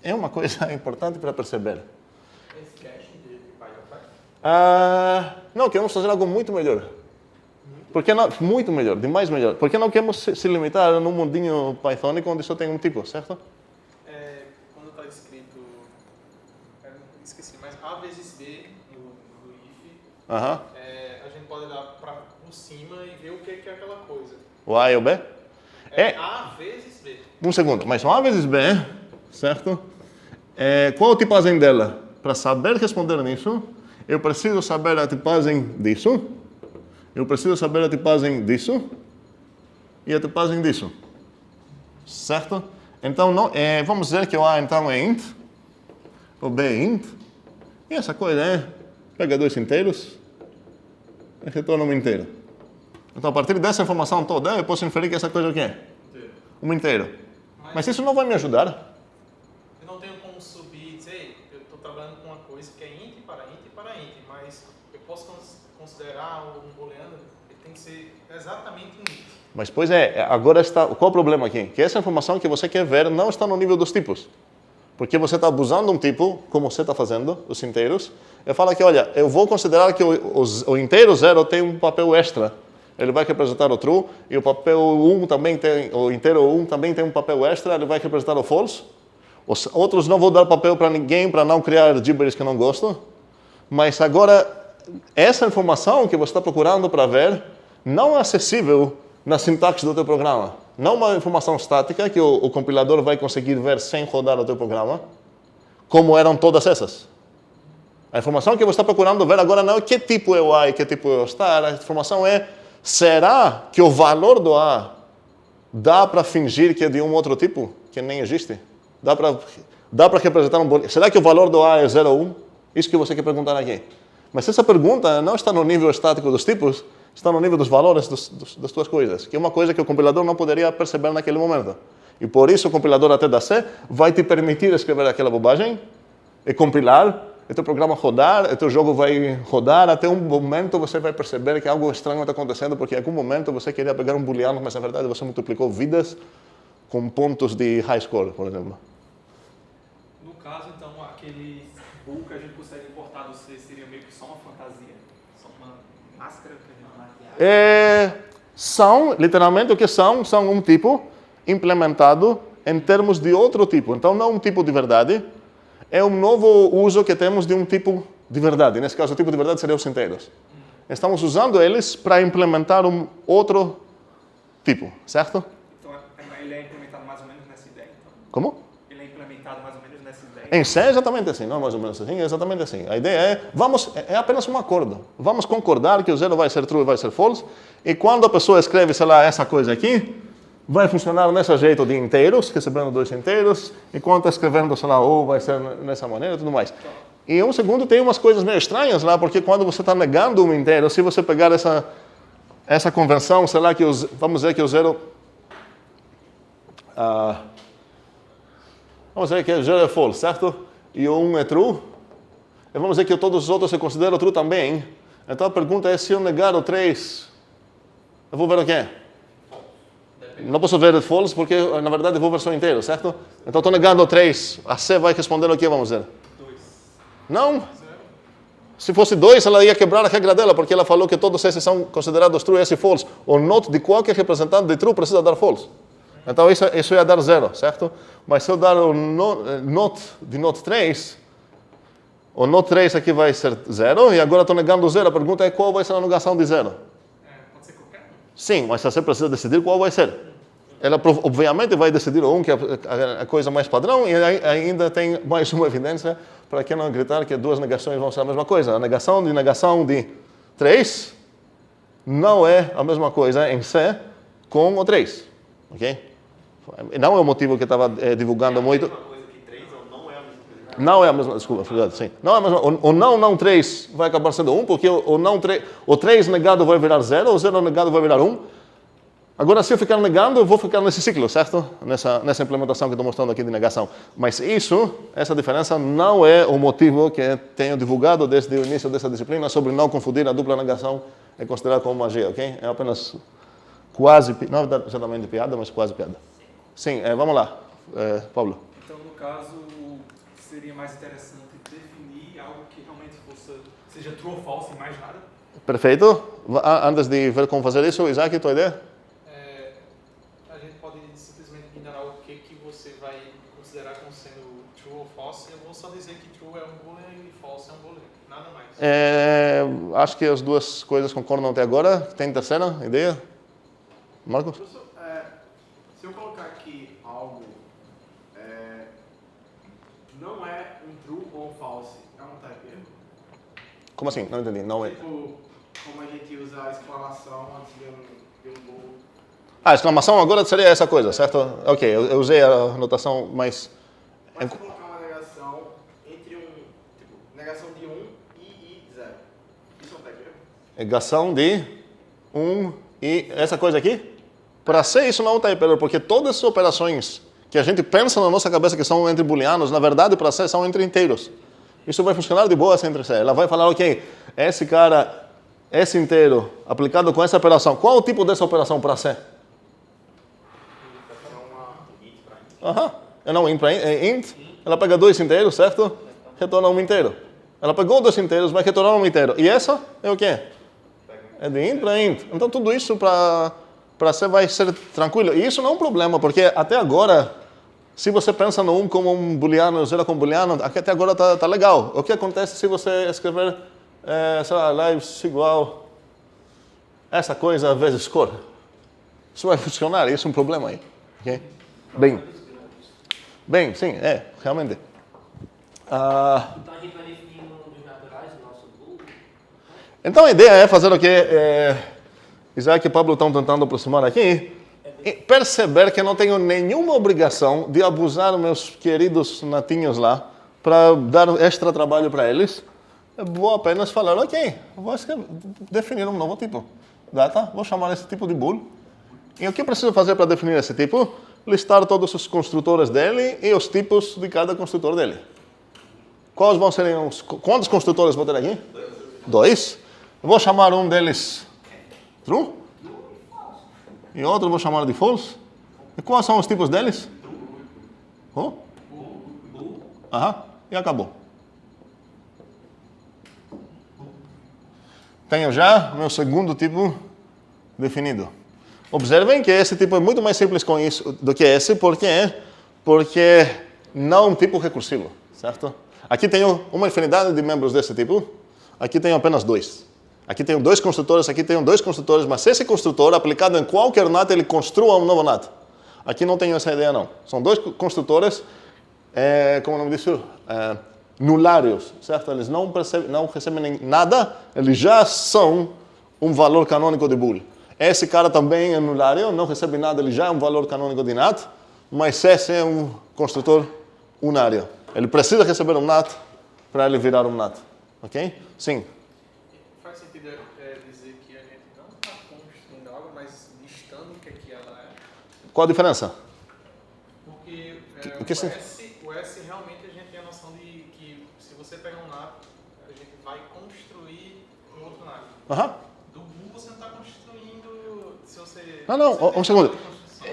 É uma coisa importante para perceber. Esse caching de Python faz? Não, queremos fazer algo muito melhor. Porque não, muito melhor, demais melhor. Porque não queremos se limitar num mundinho pythônico onde só tem um tipo, certo? Quando está escrito, esqueci, mas A vezes B no if, a gente pode olhar por cima e ver o que é aquela coisa. O A e o B? A vezes B. Um segundo, mas o A vezes B, certo? Qual a tipagem dela? Para saber responder nisso, eu preciso saber a tipagem disso, eu preciso saber a tipagem disso e a tipagem disso. Certo? Então, vamos dizer que o A então é int, o B é int, e essa coisa pega dois inteiros e retorna um inteiro. Então, a partir dessa informação toda, eu posso inferir que essa coisa é o quê? Um inteiro. Mas isso não vai me ajudar. Eu não tenho como subir e dizer, eu estou trabalhando com uma coisa que é int para int, mas eu posso considerar um booleano, ele tem que ser exatamente int. Mas, pois agora está... Qual o problema aqui? Que essa informação que você quer ver não está no nível dos tipos. Porque você está abusando um tipo, como você está fazendo, os inteiros. Eu falo que, olha, eu vou considerar que o inteiro 0 tem um papel extra. Ele vai representar o true, e o papel 1 também tem, o inteiro 1 também tem um papel extra, ele vai representar o false. Os outros não vou dar papel para ninguém, para não criar gibberish que eu não gosto. Mas agora, essa informação que você está procurando para ver, não é acessível na sintaxe do teu programa. Não uma informação estática que o compilador vai conseguir ver sem rodar o teu programa, como eram todas essas. A informação que você está procurando ver agora não é que tipo é o A e que tipo é o star, a informação é, será que o valor do A dá para fingir que é de um outro tipo, que nem existe? Dá para representar um booleano? Será que o valor do A é 0 ou 1? Isso que você quer perguntar aqui. Mas essa pergunta não está no nível estático dos tipos, está no nível dos valores das tuas coisas, que é uma coisa que o compilador não poderia perceber naquele momento. E por isso o compilador até da C vai te permitir escrever aquela bobagem e compilar, e teu programa rodar, e teu jogo vai rodar, até um momento você vai perceber que algo estranho está acontecendo, porque em algum momento você queria pegar um booleano, mas na verdade você multiplicou vidas com pontos de high score, por exemplo. No caso, então, aquele bool que a gente consegue importar do C seria meio que só uma fantasia, só uma máscara que a gente maquiar. São, literalmente, o que são um tipo implementado em termos de outro tipo. Então, não um tipo de verdade, é um novo uso que temos de um tipo de verdade. Nesse caso, o tipo de verdade seria os inteiros. Estamos usando eles para implementar um outro tipo, certo? Então, ele é implementado mais ou menos nessa ideia, então? Como? Ele é implementado mais ou menos nessa ideia? Em C é exatamente assim, não é mais ou menos assim, é exatamente assim. A ideia é apenas um acordo. Vamos concordar que o 0 vai ser true e vai ser false, e quando a pessoa escreve, sei lá, essa coisa aqui, vai funcionar nesse jeito de inteiros, recebendo dois inteiros, e quando está escrevendo, sei lá, ou vai ser nessa maneira e tudo mais. E um segundo tem umas coisas meio estranhas lá, porque quando você está negando um inteiro, se você pegar essa convenção, sei lá, que vamos dizer que o 0... vamos dizer que o 0 é false, certo? E o 1 é true. E vamos dizer que todos os outros se consideram true também. Então a pergunta é, se eu negar o 3, eu vou ver o quê? Não posso ver false porque, na verdade, eu vou ver só inteiro, certo? Então estou negando o 3. A C vai responder o quê, vamos dizer? 2. Não. Se fosse 2, ela ia quebrar a regra dela, porque ela falou que todos esses são considerados true e esse false. O not de qualquer representante de true precisa dar false. Então isso ia dar 0, certo? Mas se eu dar o not de not 3, o not 3 aqui vai ser 0, e agora estou negando 0. A pergunta é qual vai ser a negação de 0? Pode ser qualquer um. Sim, mas você precisa decidir qual vai ser. Ela obviamente vai decidir o 1, que é a coisa mais padrão, e ainda tem mais uma evidência para que não acreditar que duas negações vão ser a mesma coisa. A negação de 3 não é a mesma coisa em C com o 3. Ok? Não é o motivo que eu estava divulgando muito. É a mesma coisa que 3 ou não é a mesma coisa? Não é a mesma, desculpa, verdade, sim. Não é a mesma, o não 3 vai acabar sendo 1, porque o 3 negado vai virar 0, o 0 negado vai virar 1. Agora, se eu ficar negando, eu vou ficar nesse ciclo, certo? Nessa implementação que estou mostrando aqui de negação. Mas essa diferença não é o motivo que tenho divulgado desde o início dessa disciplina sobre não confundir a dupla negação e considerar como magia, ok? É apenas quase, não é exatamente piada, mas quase piada. Sim, vamos lá, Paulo. Então, no caso, seria mais interessante definir algo que realmente seja true ou false e mais nada? Perfeito. Antes de ver como fazer isso, Isaac, tua ideia? A gente pode simplesmente ignorar o que você vai considerar como sendo true ou false. Eu vou só dizer que true é um boolean e false é um boolean, nada mais. Acho que as duas coisas concordam até agora. Tem terceira ideia? Marcos? Professor, se eu colocar aqui algo não é um true ou um false é um type erro? Como assim? Não entendi. Não é. Tipo, como a gente usa a exclamação antes de um bool. A exclamação agora seria essa coisa, certo? Ok, eu usei a notação, mas... Mas colocar uma negação entre tipo, negação de 1 e 0. Isso é um type erro? Negação de 1 e essa coisa aqui? Para ser isso não é um type error, porque todas as operações que a gente pensa na nossa cabeça que são entre booleanos, na verdade, para ser, são entre inteiros. Isso vai funcionar de boa entre si. Ela vai falar, ok, esse cara, esse inteiro, aplicado com essa operação, qual é o tipo dessa operação para ser? Aham. Não, int para int, ela pega 2 inteiros, certo? Retorna um inteiro. Ela pegou 2 inteiros, vai retornar um inteiro. E essa é o quê? É de int para int. Então tudo isso para C vai ser tranquilo. E isso não é um problema, porque até agora, se você pensa no 1 como um booleano e o 0 como booleano, até agora tá legal. O que acontece se você escrever, sei lá, lives igual essa coisa vezes cor? Isso vai funcionar, isso é um problema aí. Okay? Bem, sim, realmente. Então a gente vai definir nos naturais o nosso bool? Então a ideia é fazer o que Isaac e Pablo estão tentando aproximar aqui, e perceber que não tenho nenhuma obrigação de abusar dos meus queridos natinhos lá para dar extra trabalho para eles. Eu vou apenas falar, ok, vou definir um novo tipo. Data, vou chamar esse tipo de bool. E o que eu preciso fazer para definir esse tipo? Listar todos os construtores dele e os tipos de cada construtor dele. Quais vão ser quantos construtores vou ter aqui? 2. Eu vou chamar um deles true e outro vou chamar de false. E quais são os tipos deles? Oh? Aham, e acabou. Tenho já meu segundo tipo definido. Observem que esse tipo é muito mais simples com isso do que esse, porque não é um tipo recursivo, certo? Aqui tenho uma infinidade de membros desse tipo, aqui tenho apenas 2. Aqui tenho 2 construtores, aqui tenho 2 construtores, mas esse construtor, aplicado em qualquer NAT, ele construa um novo NAT. Aqui não tenho essa ideia, não. São 2 construtores, como o nome disso? Nulários, certo? Eles não recebem nada, eles já são um valor canônico de bool. Esse cara também é nulário, não recebe nada, ele já é um valor canônico de NAT, mas esse é um construtor unário. Ele precisa receber um NAT para ele virar um NAT. Ok? Sim. Faz sentido dizer que a gente não está construindo algo, mas listando o que ela é? Qual a diferença? Porque O que o S realmente a gente tem a noção de que se você pegar um NAT, a gente vai construir um outro NAT. Aham. Do bool você não está construindo, se você... Não, um segundo.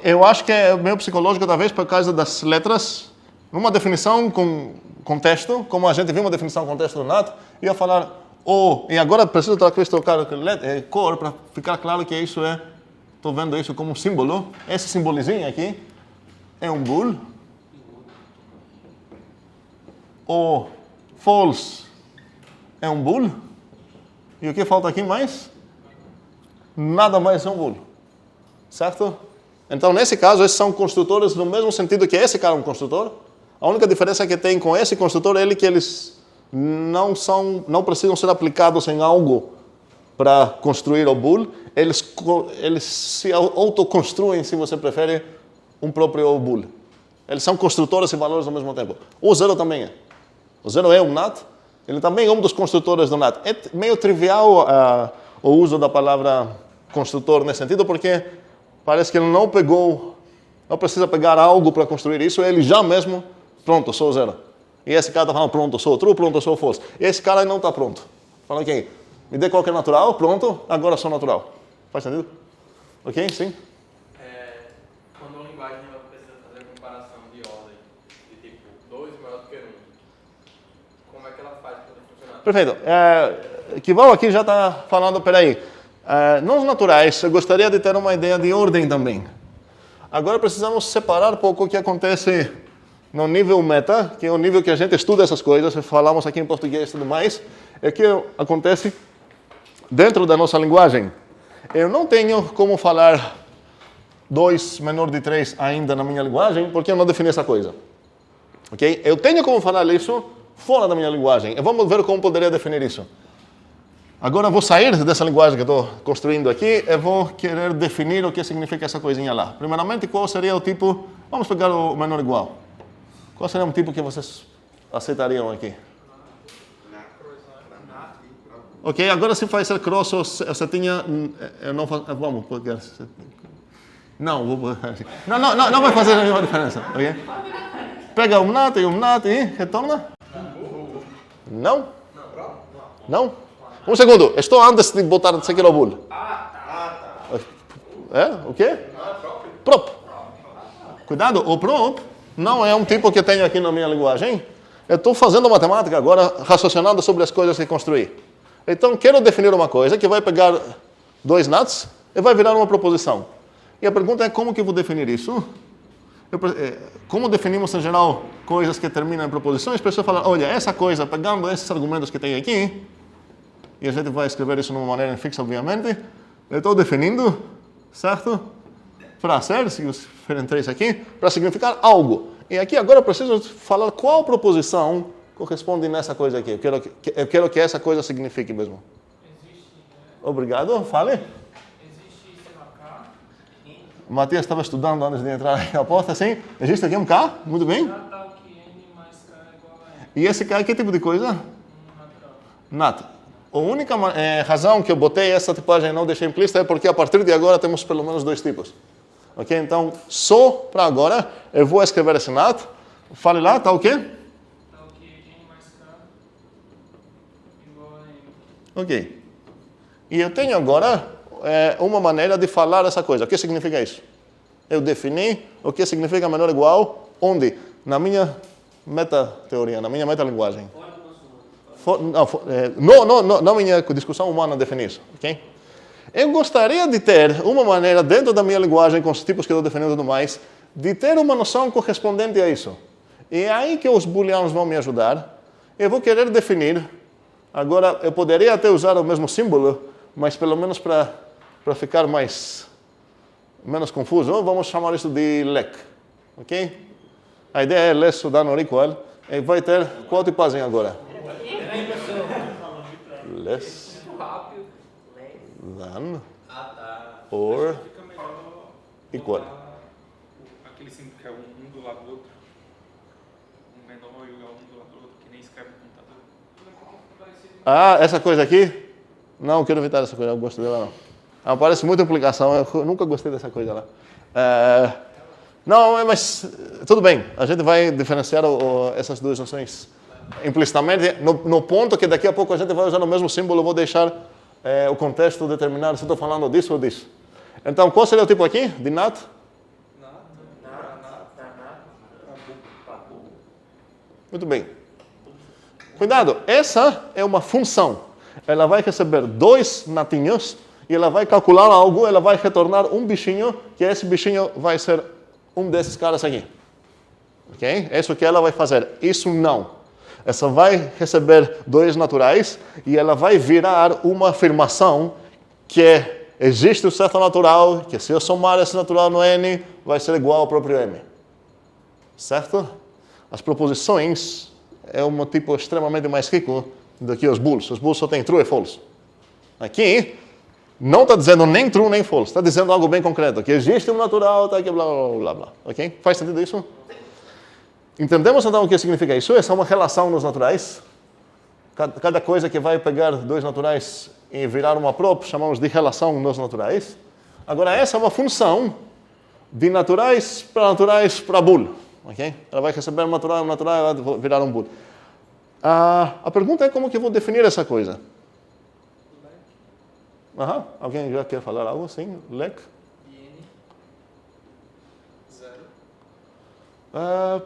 Eu acho que é meio psicológico, talvez, por causa das letras. Numa definição com contexto, como a gente viu uma definição com contexto do NAT, ia falar e agora preciso trocar cor para ficar claro que isso estou vendo isso como um símbolo. Esse simbolizinho aqui é um bool. O false é um bool. E o que falta aqui mais? Nada mais é um bool. Certo? Então, nesse caso, esses são construtores no mesmo sentido que esse cara é um construtor. A única diferença que tem com esse construtor é que eles não precisam ser aplicados em algo para construir o bool. Eles se autoconstruem, se você prefere, um próprio bool. Eles são construtores e valores ao mesmo tempo. O 0 também é. O 0 é um NAT. Ele também é um dos construtores do NAT. É meio trivial o uso da palavra construtor nesse sentido, porque parece que ele não precisa pegar algo para construir isso, ele já mesmo, pronto, sou o 0. E esse cara está falando, pronto, sou o true, pronto, sou o false. E esse cara não está pronto. Fala, ok, me dê qualquer natural, pronto, agora sou natural. Faz sentido? Ok, sim? Quando a linguagem ela precisa fazer a comparação de ordem, de tipo 2 maior do que 1, como é que ela faz para funcionar? Perfeito. Kival aqui já está falando, peraí, nos naturais, eu gostaria de ter uma ideia de ordem também. Agora precisamos separar um pouco o que acontece no nível meta, que é o nível que a gente estuda essas coisas, falamos aqui em português e tudo mais, é que acontece dentro da nossa linguagem. Eu não tenho como falar 2 menor de 3 ainda na minha linguagem, porque eu não defini essa coisa. Ok? Eu tenho como falar isso fora da minha linguagem. E vamos ver como poderia definir isso. Agora eu vou sair dessa linguagem que estou construindo aqui e vou querer definir o que significa essa coisinha lá. Primeiramente, qual seria o tipo... Vamos pegar o menor igual. Qual seria um tipo que vocês aceitariam aqui? Ok, agora se vai ser cross ou setinha... Eu não faço... Vamos pegar... Não vai fazer nenhuma diferença. Ok? Pega um NAT e retorna. Não? Não? Um segundo, estou antes de botar isso aqui no bool. É? O quê? Prop. Cuidado, o prop não é um tipo que tenho aqui na minha linguagem. Eu estou fazendo matemática agora, raciocinando sobre as coisas que construí. Então, quero definir uma coisa que vai pegar dois NATs e vai virar uma proposição. E a pergunta é como que eu vou definir isso? Como definimos, em geral, coisas que terminam em proposições? A pessoa fala, olha, essa coisa, pegando esses argumentos que tem aqui, e a gente vai escrever isso de uma maneira fixa, obviamente, eu estou definindo, certo? Para ser, se os forem três aqui, para significar algo. E aqui agora eu preciso falar qual proposição corresponde nessa coisa aqui. Eu quero que essa coisa signifique mesmo. Obrigado, fale. O Matias estava estudando antes de entrar na porta, sim? Existe aqui um K? Muito bem. E esse K, que tipo de coisa? Nat. A única razão que eu botei essa tipagem e não deixei implícita é porque a partir de agora temos pelo menos dois tipos. Ok? Então, só para agora, eu vou escrever esse Nat. Fale lá, tá o quê? Tá o que N mais K igual a N. Ok. E eu tenho agora uma maneira de falar essa coisa. O que significa isso? Eu defini o que significa menor ou igual, onde? Na minha meta-teoria, na minha metalinguagem. Não, na minha discussão humana definir isso. Okay? Eu gostaria de ter uma maneira, dentro da minha linguagem, com os tipos que eu estou definindo e tudo mais, de ter uma noção correspondente a isso. E é aí que os booleanos vão me ajudar. Eu vou querer definir. Agora, eu poderia até usar o mesmo símbolo, mas pelo menos para ficar menos confuso, vamos chamar isso de lec. Ok? A ideia é less than or equal. E vai ter qual tipagem agora? Less than or equal. Aquele símbolo que é um do lado do outro. Um menor e igual um do lado do outro, que nem escreve no computador. Ah, essa coisa aqui? Não, eu quero evitar essa coisa, eu gosto dela não. Parece muita implicação, eu nunca gostei dessa coisa lá. Não, mas tudo bem, a gente vai diferenciar essas duas noções implicitamente, no ponto que daqui a pouco a gente vai usar o mesmo símbolo, eu vou deixar o contexto determinar se estou falando disso ou disso. Então, qual seria o tipo aqui, de NAT? Muito bem. Cuidado, essa é uma função. Ela vai receber dois natinhos e ela vai calcular algo, ela vai retornar um bichinho, que esse bichinho vai ser um desses caras aqui. Ok? É isso que ela vai fazer. Isso não. Essa vai receber dois naturais e ela vai virar uma afirmação que existe o certo natural, que se eu somar esse natural no N, vai ser igual ao próprio M. Certo? As proposições é um tipo extremamente mais rico do que os bools. Os bools só tem true e false. Aqui, não está dizendo nem true nem false. Está dizendo algo bem concreto. Que existe um natural, tá aqui, blá, blá, blá, blá. Ok? Faz sentido isso? Entendemos então o que significa isso? Essa é uma relação nos naturais. Cada coisa que vai pegar dois naturais e virar uma prop, chamamos de relação nos naturais. Agora, essa é uma função de naturais para bool. Okay? Ela vai receber um natural e vai virar um bool. A pergunta é como que eu vou definir essa coisa? Alguém já quer falar algo? Sim? Lec?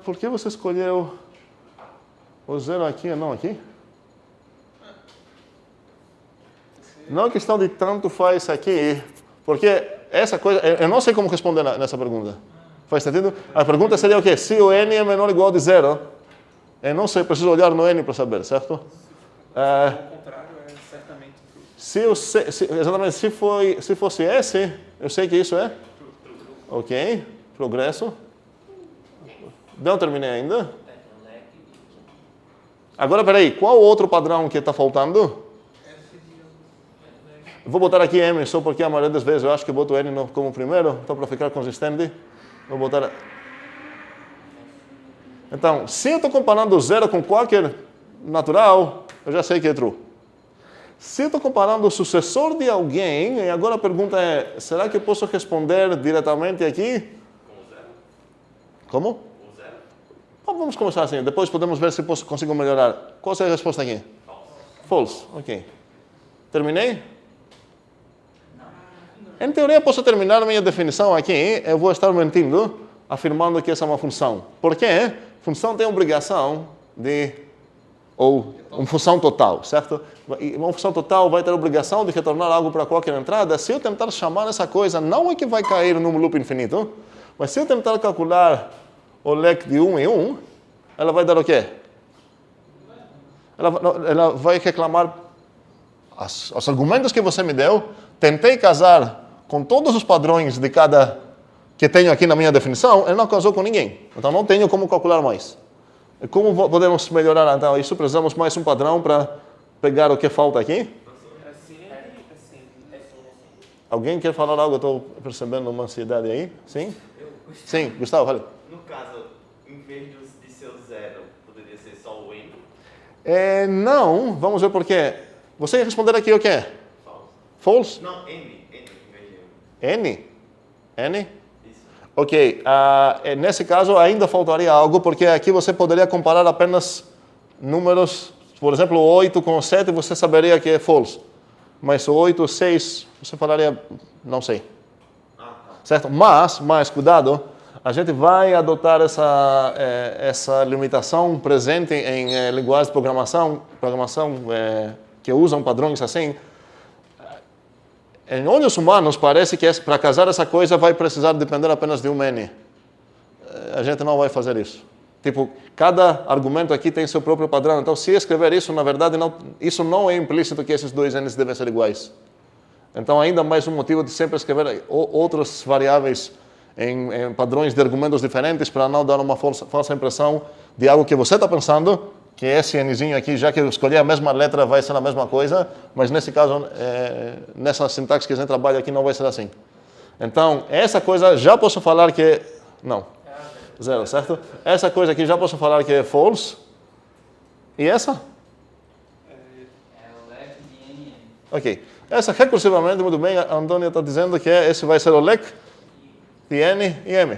Por que você escolheu o zero aqui e não aqui? Não é questão de tanto faz aqui, porque essa coisa, eu não sei como responder nessa pergunta. Faz sentido? A pergunta seria o quê? Se o n é menor ou igual de zero, eu não sei, preciso olhar no n para saber, certo? O contrário é certamente exatamente, se fosse esse, eu sei que isso é? Ok, progresso. Não terminei ainda? Agora, peraí, qual outro padrão que está faltando? Eu vou botar aqui M só porque a maioria das vezes eu acho que eu boto N como primeiro, então para ficar consistente, vou botar... Então, se eu estou comparando 0 com qualquer natural, eu já sei que é true. Se eu estou comparando o sucessor de alguém, e agora a pergunta é, será que eu posso responder diretamente aqui? Com o 0? Como? O 0? Vamos começar assim, depois podemos ver se consigo melhorar. Qual é a resposta aqui? False. Ok. Terminei? Em teoria, posso terminar a minha definição aqui. Eu vou estar mentindo, afirmando que essa é uma função. Por quê? Função tem obrigação de... ou uma função total, certo? E uma função total vai ter a obrigação de retornar algo para qualquer entrada. Se eu tentar chamar essa coisa, não é que vai cair num loop infinito, mas se eu tentar calcular o leque de 1 em 1, ela vai dar o quê? Ela vai reclamar os argumentos que você me deu, tentei casar com todos os padrões de cada que tenho aqui na minha definição, ele não casou com ninguém. Então não tenho como calcular mais. Como podemos melhorar então isso? Precisamos mais um padrão para pegar o que falta aqui? Alguém quer falar algo? Estou percebendo uma ansiedade aí. Sim? Sim, Gustavo, fale. No caso, em vez de ser o 0, poderia ser só o N? Não, vamos ver por quê. Você ia responder aqui o quê? False. False? Não, N em vez de M. N? N? Isso. Ok, nesse caso ainda faltaria algo, porque aqui você poderia comparar apenas números, por exemplo, 8 com 7, você saberia que é false. Mas o 8, 6, você falaria, não sei. Certo? Mas, cuidado, a gente vai adotar essa limitação presente em linguagens de programação que usam padrões assim. Em olhos humanos, parece que para casar essa coisa vai precisar depender apenas de um N. A gente não vai fazer isso. Tipo, cada argumento aqui tem seu próprio padrão. Então, se escrever isso, na verdade, isso não é implícito que esses dois N's devem ser iguais. Então, ainda mais um motivo de sempre escrever outras variáveis em padrões de argumentos diferentes para não dar uma falsa impressão de algo que você está pensando, que esse Nzinho aqui, já que eu escolhi a mesma letra, vai ser a mesma coisa, mas nesse caso, nessa sintaxe que a gente trabalha aqui, não vai ser assim. Então, essa coisa já posso falar que... Não. 0, certo? Essa coisa aqui já posso falar que é false. E essa? É o leque de N. Ok. Essa recursivamente, muito bem, a Antônia está dizendo que esse vai ser o leque de N e M.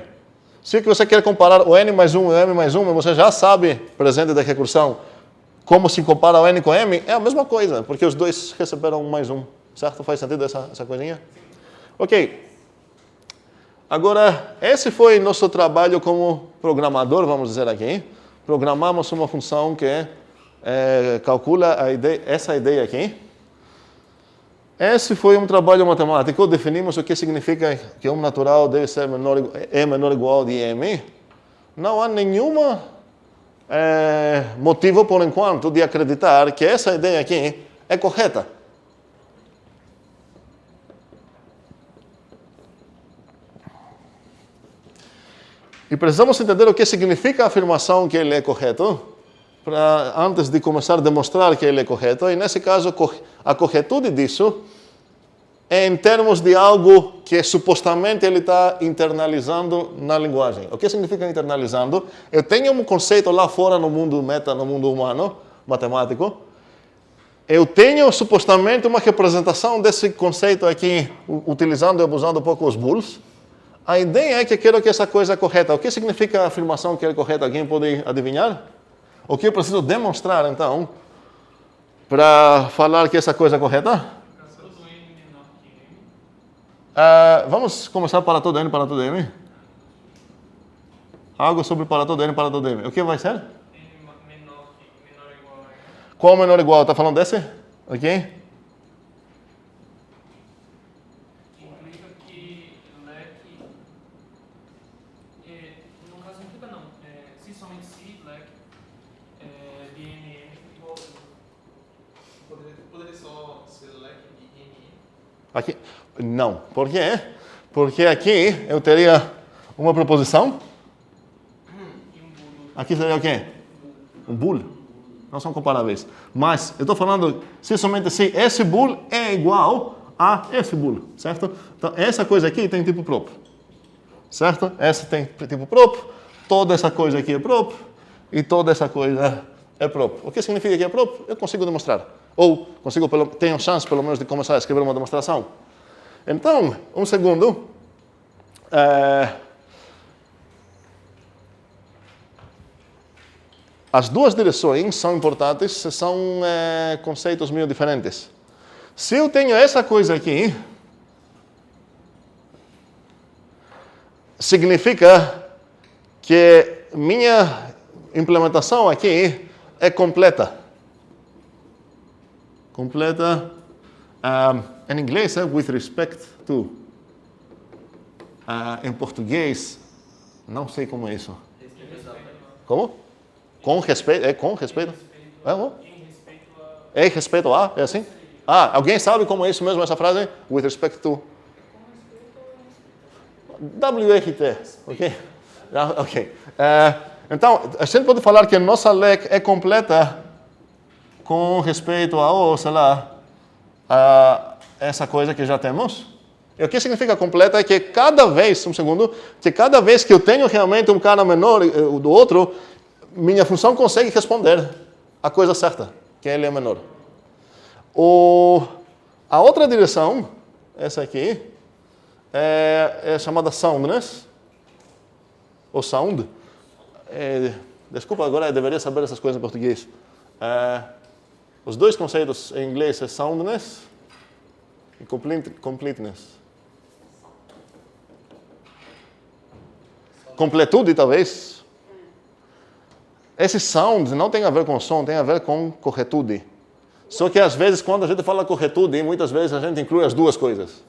Se você quer comparar o N mais 1 e o M mais 1, você já sabe, presente da recursão, como se compara o N com o M, é a mesma coisa, porque os dois receberam um mais 1. Certo? Faz sentido essa coisinha? Ok. Agora, esse foi nosso trabalho como programador, vamos dizer aqui. Programamos uma função que calcula essa ideia aqui. Esse foi um trabalho matemático. Definimos o que significa que um natural deve ser menor ou igual de M. Não há nenhum motivo, por enquanto, de acreditar que essa ideia aqui é correta. E precisamos entender o que significa a afirmação que ele é correto, antes de começar a demonstrar que ele é correto. E nesse caso, a corretude disso é em termos de algo que supostamente ele está internalizando na linguagem. O que significa internalizando? Eu tenho um conceito lá fora no mundo meta, no mundo humano, matemático. Eu tenho supostamente uma representação desse conceito aqui, utilizando e abusando um pouco os bools. A ideia é que eu quero que essa coisa é correta. O que significa a afirmação que é correta? Alguém pode adivinhar? O que eu preciso demonstrar, então, para falar que essa coisa é correta? Vamos começar para todo N, para todo M. Algo sobre para todo N, para todo M. O que vai ser? N menor ou igual a M. Qual o menor ou igual? Está falando desse? Ok. Implica que leque... no caso, implica não. Se somente se leque de NM igual a Poderia só ser leque de NM? Aqui. Não. Por quê? Porque aqui eu teria uma proposição. Aqui seria o quê? Um bool. não são comparáveis. Mas eu estou falando se somente se esse bool é igual a esse bool, certo? Então, essa coisa aqui tem tipo próprio, certo? Essa tem tipo próprio, toda essa coisa aqui é próprio e toda essa coisa é próprio. O que significa que é próprio? Eu consigo demonstrar. Ou tenho chance, pelo menos, de começar a escrever uma demonstração. Então, um segundo. As duas direções são importantes, são conceitos meio diferentes. Se eu tenho essa coisa aqui, significa que minha implementação aqui é completa. Completa, em inglês é with respect to. Em português, não sei como é isso. Como? Com respeito? É com respeito? É em respeito a? É assim? Alguém sabe como é isso mesmo, essa frase? With respect to. WRT, ok? Ok. Então, a gente pode falar que a nossa lei é completa com respeito sei lá, a essa coisa que já temos. E o que significa completa é que cada vez que eu tenho realmente um cara menor do outro, minha função consegue responder a coisa certa, que ele é menor. A outra direção, essa aqui, é chamada soundness, ou sound. Desculpa, agora eu deveria saber essas coisas em português. Os dois conceitos em inglês é soundness e completeness. Completude, talvez. Esse sound não tem a ver com som, tem a ver com corretude. Só que às vezes, quando a gente fala corretude, muitas vezes a gente inclui as duas coisas.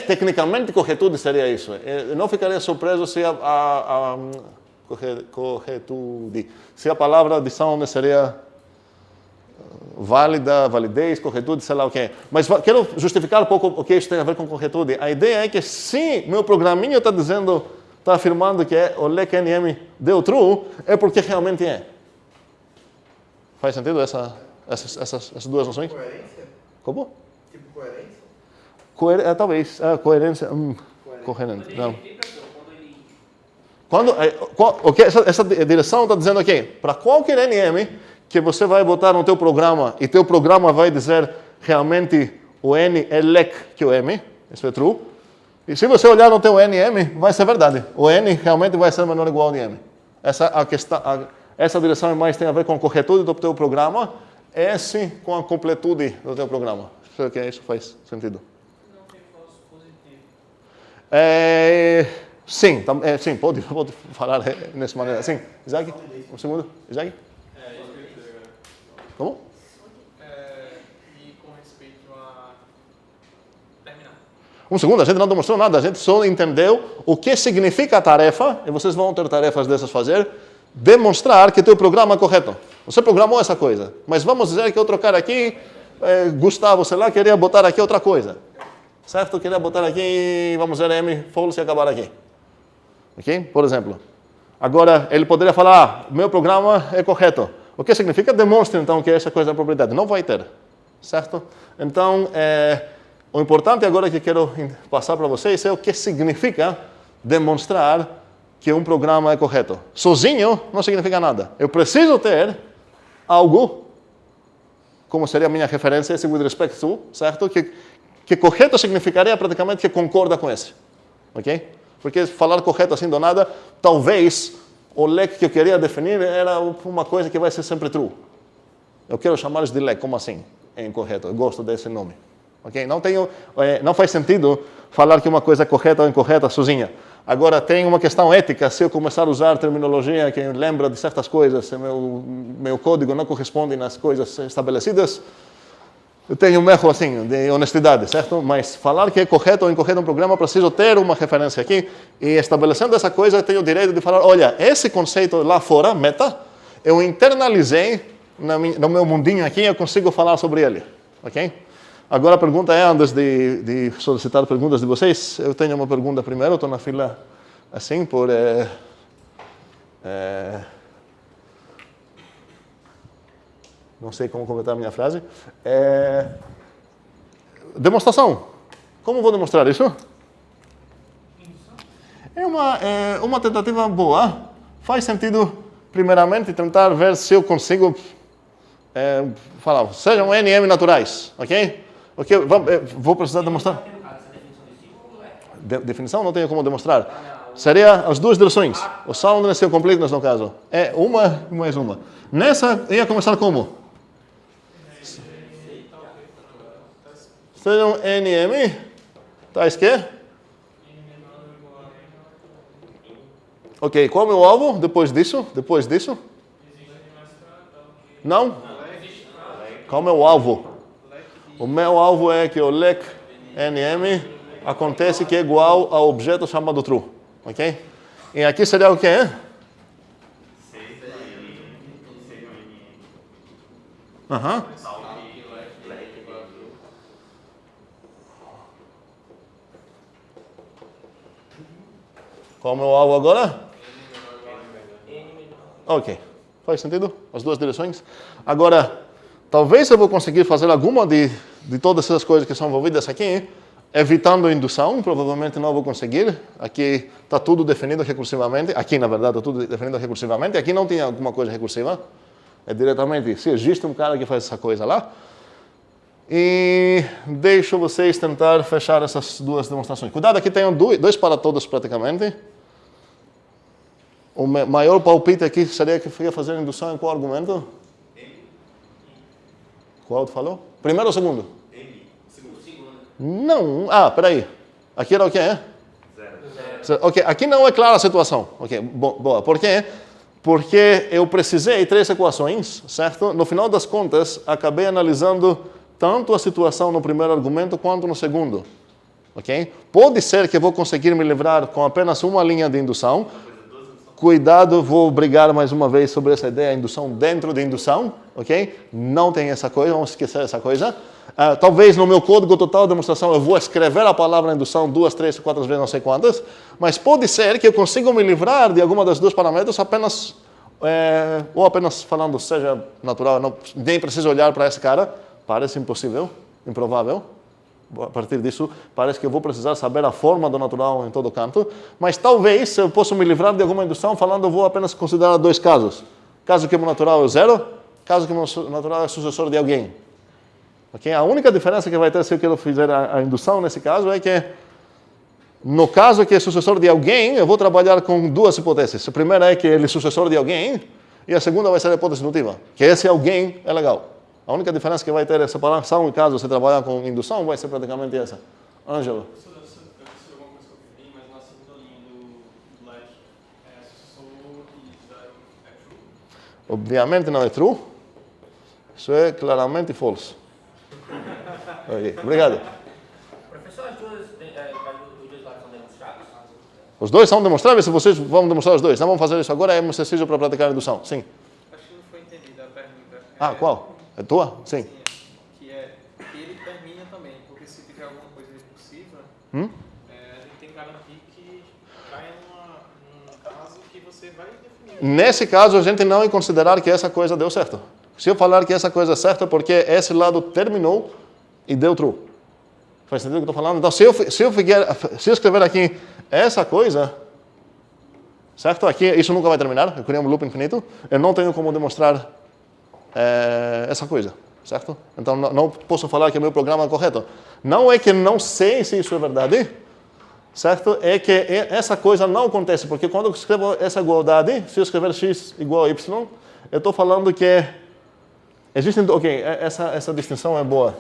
Tecnicamente, corretude seria isso. Eu não ficaria surpreso se corretude, se a palavra de sound seria válida, validez, corretude, sei lá o que é. Mas quero justificar um pouco o que isso tem a ver com corretude. A ideia é que se meu programinho está afirmando que o LEC NM deu true, é porque realmente é. Faz sentido essas duas noções? Coerência? Como? Tipo coerência? Talvez. Coerência. Coerente. Não. Essa direção está dizendo aqui, para qualquer NM que você vai botar no teu programa e teu programa vai dizer realmente o N é LEC que o M, isso é true. E se você olhar no teu NM, vai ser verdade. O N realmente vai ser menor ou igual ao de M. Essa direção mais tem a ver com a corretude do teu programa, esse com a completude do teu programa. Espero que isso faz sentido. Não tem falso positivo. Sim, pode falar dessa maneira. Sim, Isaac? Um segundo. Isaac? Como? E com respeito a terminar. Um segundo, a gente não demonstrou nada, a gente só entendeu o que significa a tarefa, e vocês vão ter tarefas dessas fazer, demonstrar que teu programa é correto. Você programou essa coisa, mas vamos dizer que outro cara aqui, Gustavo, sei lá, queria botar aqui outra coisa. Certo? Queria botar aqui, vamos dizer, M false e acabar aqui. Ok? Por exemplo. Agora, ele poderia falar, meu programa é correto. O que significa? Demonstre, então, que essa coisa é propriedade. Não vai ter. Certo? Então, o importante agora que quero passar para vocês é o que significa demonstrar que um programa é correto. Sozinho não significa nada. Eu preciso ter algo, como seria a minha referência, esse with respect to, certo? Que correto significaria praticamente que concorda com esse. Ok? Porque falar correto assim do nada, talvez o LEC que eu queria definir era uma coisa que vai ser sempre true. Eu quero chamar isso de LEC, como assim? É incorreto, eu gosto desse nome. Okay? Não faz sentido falar que uma coisa é correta ou incorreta sozinha. Agora, tem uma questão ética, se eu começar a usar terminologia que lembra de certas coisas, se meu código não corresponde nas coisas estabelecidas, eu tenho um erro assim, de honestidade, certo? Mas falar que é correto ou incorreto um programa, preciso ter uma referência aqui, e estabelecendo essa coisa, eu tenho o direito de falar, olha, esse conceito lá fora, meta, eu internalizei no meu mundinho aqui, eu consigo falar sobre ele, ok? Agora a pergunta é, antes de solicitar perguntas de vocês, eu tenho uma pergunta primeiro, estou na fila assim, por... não sei como completar a minha frase. Demonstração. Como vou demonstrar isso? É uma tentativa boa. Faz sentido, primeiramente, tentar ver se eu consigo falar, sejam NM naturais, ok? Vou precisar demonstrar. Definição não tenho como demonstrar. Seria as duas direções. O sound e o completeness, no caso. É uma e mais uma. Nessa, ia começar como? Sejam NM, tais que? Ok, qual é o meu alvo depois disso? Não? Qual é o meu alvo? O meu alvo é que o leque NM acontece que é igual ao objeto chamado true. Ok? E aqui seria o quê? Aham. Qual é o meu alvo agora? Ok. Faz sentido? As duas direções. Agora, talvez eu vou conseguir fazer alguma de todas essas coisas que são envolvidas aqui, evitando indução. Provavelmente não vou conseguir. Aqui está tudo definido recursivamente. Aqui, na verdade, está tudo definido recursivamente. Aqui não tem alguma coisa recursiva. É diretamente, se existe um cara que faz essa coisa lá. E deixo vocês tentar fechar essas duas demonstrações. Cuidado, aqui tenho dois para todos praticamente. O maior palpite aqui seria que eu ia fazer indução em qual argumento? Qual tu falou? Primeiro ou segundo? Não. Peraí. Aqui era o quê? Zero. Ok, aqui não é clara a situação. Ok, boa. Por quê? Porque eu precisei 3 equações, certo? No final das contas, acabei analisando tanto a situação no primeiro argumento quanto no segundo. Ok? Pode ser que eu vou conseguir me livrar com apenas uma linha de indução. Cuidado, vou brigar mais uma vez sobre essa ideia, indução dentro de indução, ok? Não tem essa coisa, vamos esquecer essa coisa. Talvez no meu código total de demonstração eu vou escrever a palavra indução 2, 3, 4 vezes, não sei quantas, mas pode ser que eu consiga me livrar de alguma das duas parâmetros apenas, ou apenas falando seja natural, não, nem preciso olhar para esse cara, parece impossível, improvável. A partir disso, parece que eu vou precisar saber a forma do natural em todo canto, mas talvez eu possa me livrar de alguma indução falando, eu vou apenas considerar 2 casos. Caso que o natural é 0, caso que o natural é sucessor de alguém. Okay? A única diferença que vai ter se eu quero fazer a indução nesse caso é que, no caso que é sucessor de alguém, eu vou trabalhar com 2 hipóteses. A primeira é que ele é sucessor de alguém, e a segunda vai ser a hipótese indutiva, que esse alguém é legal. A única diferença que vai ter essa separação, em caso você trabalhar com indução, vai ser praticamente essa. Ângelo. Isso é alguma coisa que eu vi, mas na segunda linha do leque, sucessor e zero é true? Obviamente não é true. Isso é claramente false. Okay. Obrigado. Professor, os dois lados são demonstrados? Os dois são demonstráveis, se vocês vão demonstrar os dois. Não vamos fazer isso agora, é um exercício para praticar a indução. Sim. Acho que não foi entendida a pergunta. Qual? É tua? Sim. Que ele termina também, porque se tiver alguma coisa recursiva, a gente tem que garantir que caia num caso que você vai definir. Nesse caso, a gente não vai considerar que essa coisa deu certo. Se eu falar que essa coisa é certa, porque esse lado terminou e deu true. Faz sentido o que eu estou falando? Então, se eu escrever aqui essa coisa, certo? Aqui, isso nunca vai terminar. Eu criei um loop infinito. Eu não tenho como demonstrar essa coisa, certo? Então, não posso falar que o meu programa é correto. Não é que não sei se isso é verdade, certo? É que essa coisa não acontece, porque quando eu escrevo essa igualdade, se eu escrever x igual a y, eu estou falando que existem... Ok, essa distinção é boa.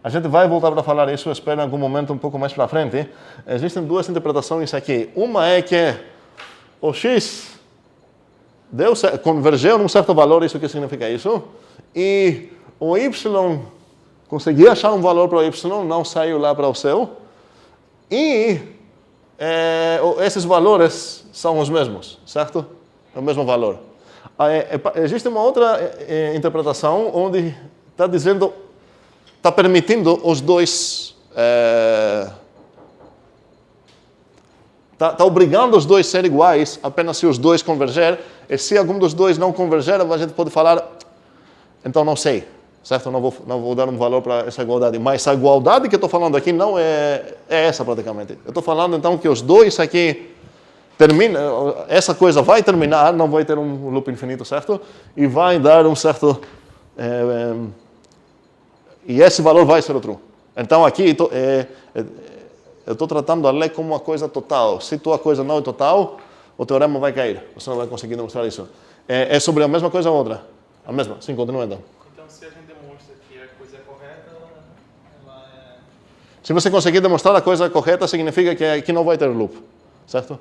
A gente vai voltar para falar isso, eu espero em algum momento um pouco mais para frente. Existem 2 interpretações aqui. Uma é que o x convergeu num certo valor, isso que significa isso, e o y conseguiu achar um valor para o y, não saiu lá para o céu, e esses valores são os mesmos, certo? É o mesmo valor. Existe uma outra interpretação onde está dizendo, está permitindo os dois, está obrigando os dois a serem iguais apenas se os dois converger, e se algum dos dois não converger, a gente pode falar, então não sei, certo? Não vou dar um valor para essa igualdade. Mas a igualdade que eu estou falando aqui não é essa praticamente. Eu estou falando então que os dois aqui essa coisa vai terminar, não vai ter um loop infinito, certo? E vai dar um certo... e esse valor vai ser o true. Então aqui eu estou tratando a lei como uma coisa total. Se tua coisa não é total, o teorema vai cair. Você não vai conseguir demonstrar isso. É sobre a mesma coisa ou outra? A mesma. Sim, continua então. Então, se a gente demonstra que a coisa é correta, ela é... Se você conseguir demonstrar a coisa correta, significa que aqui não vai ter loop, certo?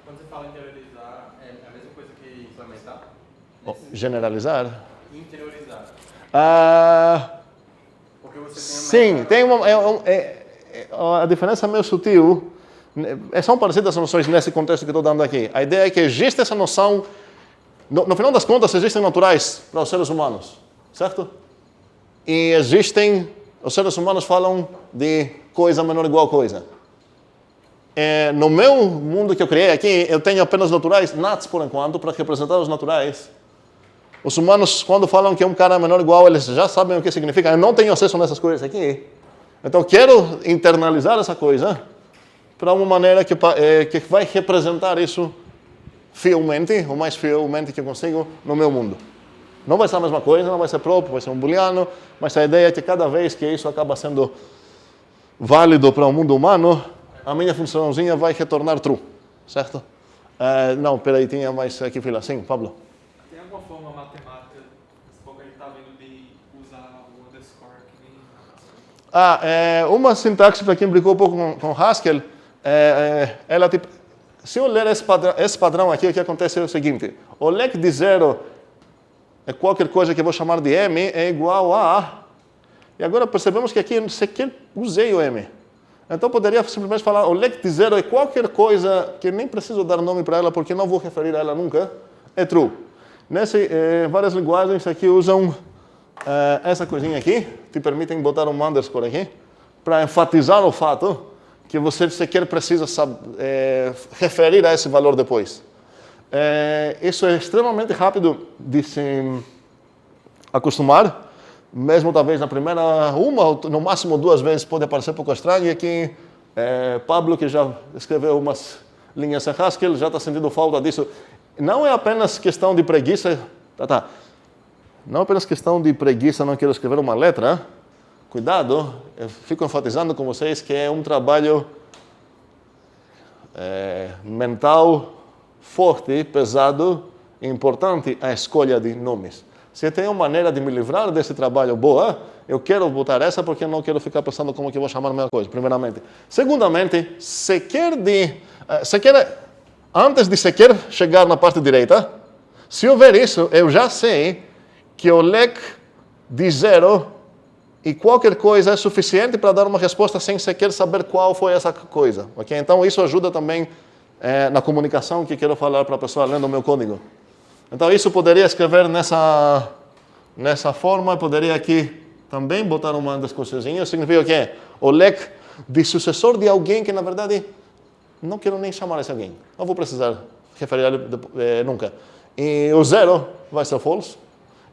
Quando você fala interiorizar, é a mesma coisa que implementar? Generalizar? Interiorizar. Porque você Sim, tem a diferença é meio sutil. São parecidas as noções nesse contexto que estou dando aqui. A ideia é que existe essa noção, no final das contas, existem naturais para os seres humanos, certo? E os seres humanos falam de coisa menor igual coisa. No meu mundo que eu criei aqui, eu tenho apenas naturais, nats por enquanto, para representar os naturais. Os humanos, quando falam que um cara é menor ou igual, eles já sabem o que significa. Eu não tenho acesso nessas coisas aqui. Então, quero internalizar essa coisa para uma maneira que vai representar isso fielmente, o mais fielmente que eu consigo, no meu mundo. Não vai ser a mesma coisa, não vai ser próprio, vai ser um booleano, mas a ideia é que cada vez que isso acaba sendo válido para o mundo humano, a minha funçãozinha vai retornar true, certo? Não, peraí, tinha mais aqui fila. Sim, Pablo. Tem alguma forma matemática, como ele está vendo, de usar o underscore que nem... Uma sintaxe para quem brincou um pouco com Haskell, ela tipo... Se eu ler esse padrão aqui, o que acontece é o seguinte. O leque de 0 é qualquer coisa que eu vou chamar de m é igual a... E agora percebemos que aqui eu sequer usei o m. Então, poderia simplesmente falar, o leque de 0 é qualquer coisa que nem preciso dar nome para ela, porque não vou referir a ela nunca, é true. Várias linguagens aqui usam essa coisinha aqui, te permitem botar um underscore aqui, para enfatizar o fato que você sequer precisa referir a esse valor depois. Isso é extremamente rápido de se acostumar. Mesmo talvez na primeira uma, no máximo 2 vezes, pode parecer um pouco estranho. E aqui, Pablo, que já escreveu umas linhas em Haskell, já está sentindo falta disso. Não é apenas questão de preguiça. Não é apenas questão de preguiça, não quero escrever uma letra. Cuidado, eu fico enfatizando com vocês que é um trabalho mental forte, pesado e importante a escolha de nomes. Se tem uma maneira de me livrar desse trabalho boa, eu quero botar essa porque eu não quero ficar pensando como que eu vou chamar a minha coisa, primeiramente. Segundamente, antes de sequer chegar na parte direita, se houver isso, eu já sei que o leque de 0 e qualquer coisa é suficiente para dar uma resposta sem sequer saber qual foi essa coisa. Okay? Então, isso ajuda também na comunicação que quero falar para a pessoa lendo o meu código. Então, isso poderia escrever nessa forma, poderia aqui também botar uma underscorezinha. Significa o quê? O leque de sucessor de alguém que, na verdade, não quero nem chamar esse alguém. Não vou precisar referir a ele nunca. E o 0 vai ser false.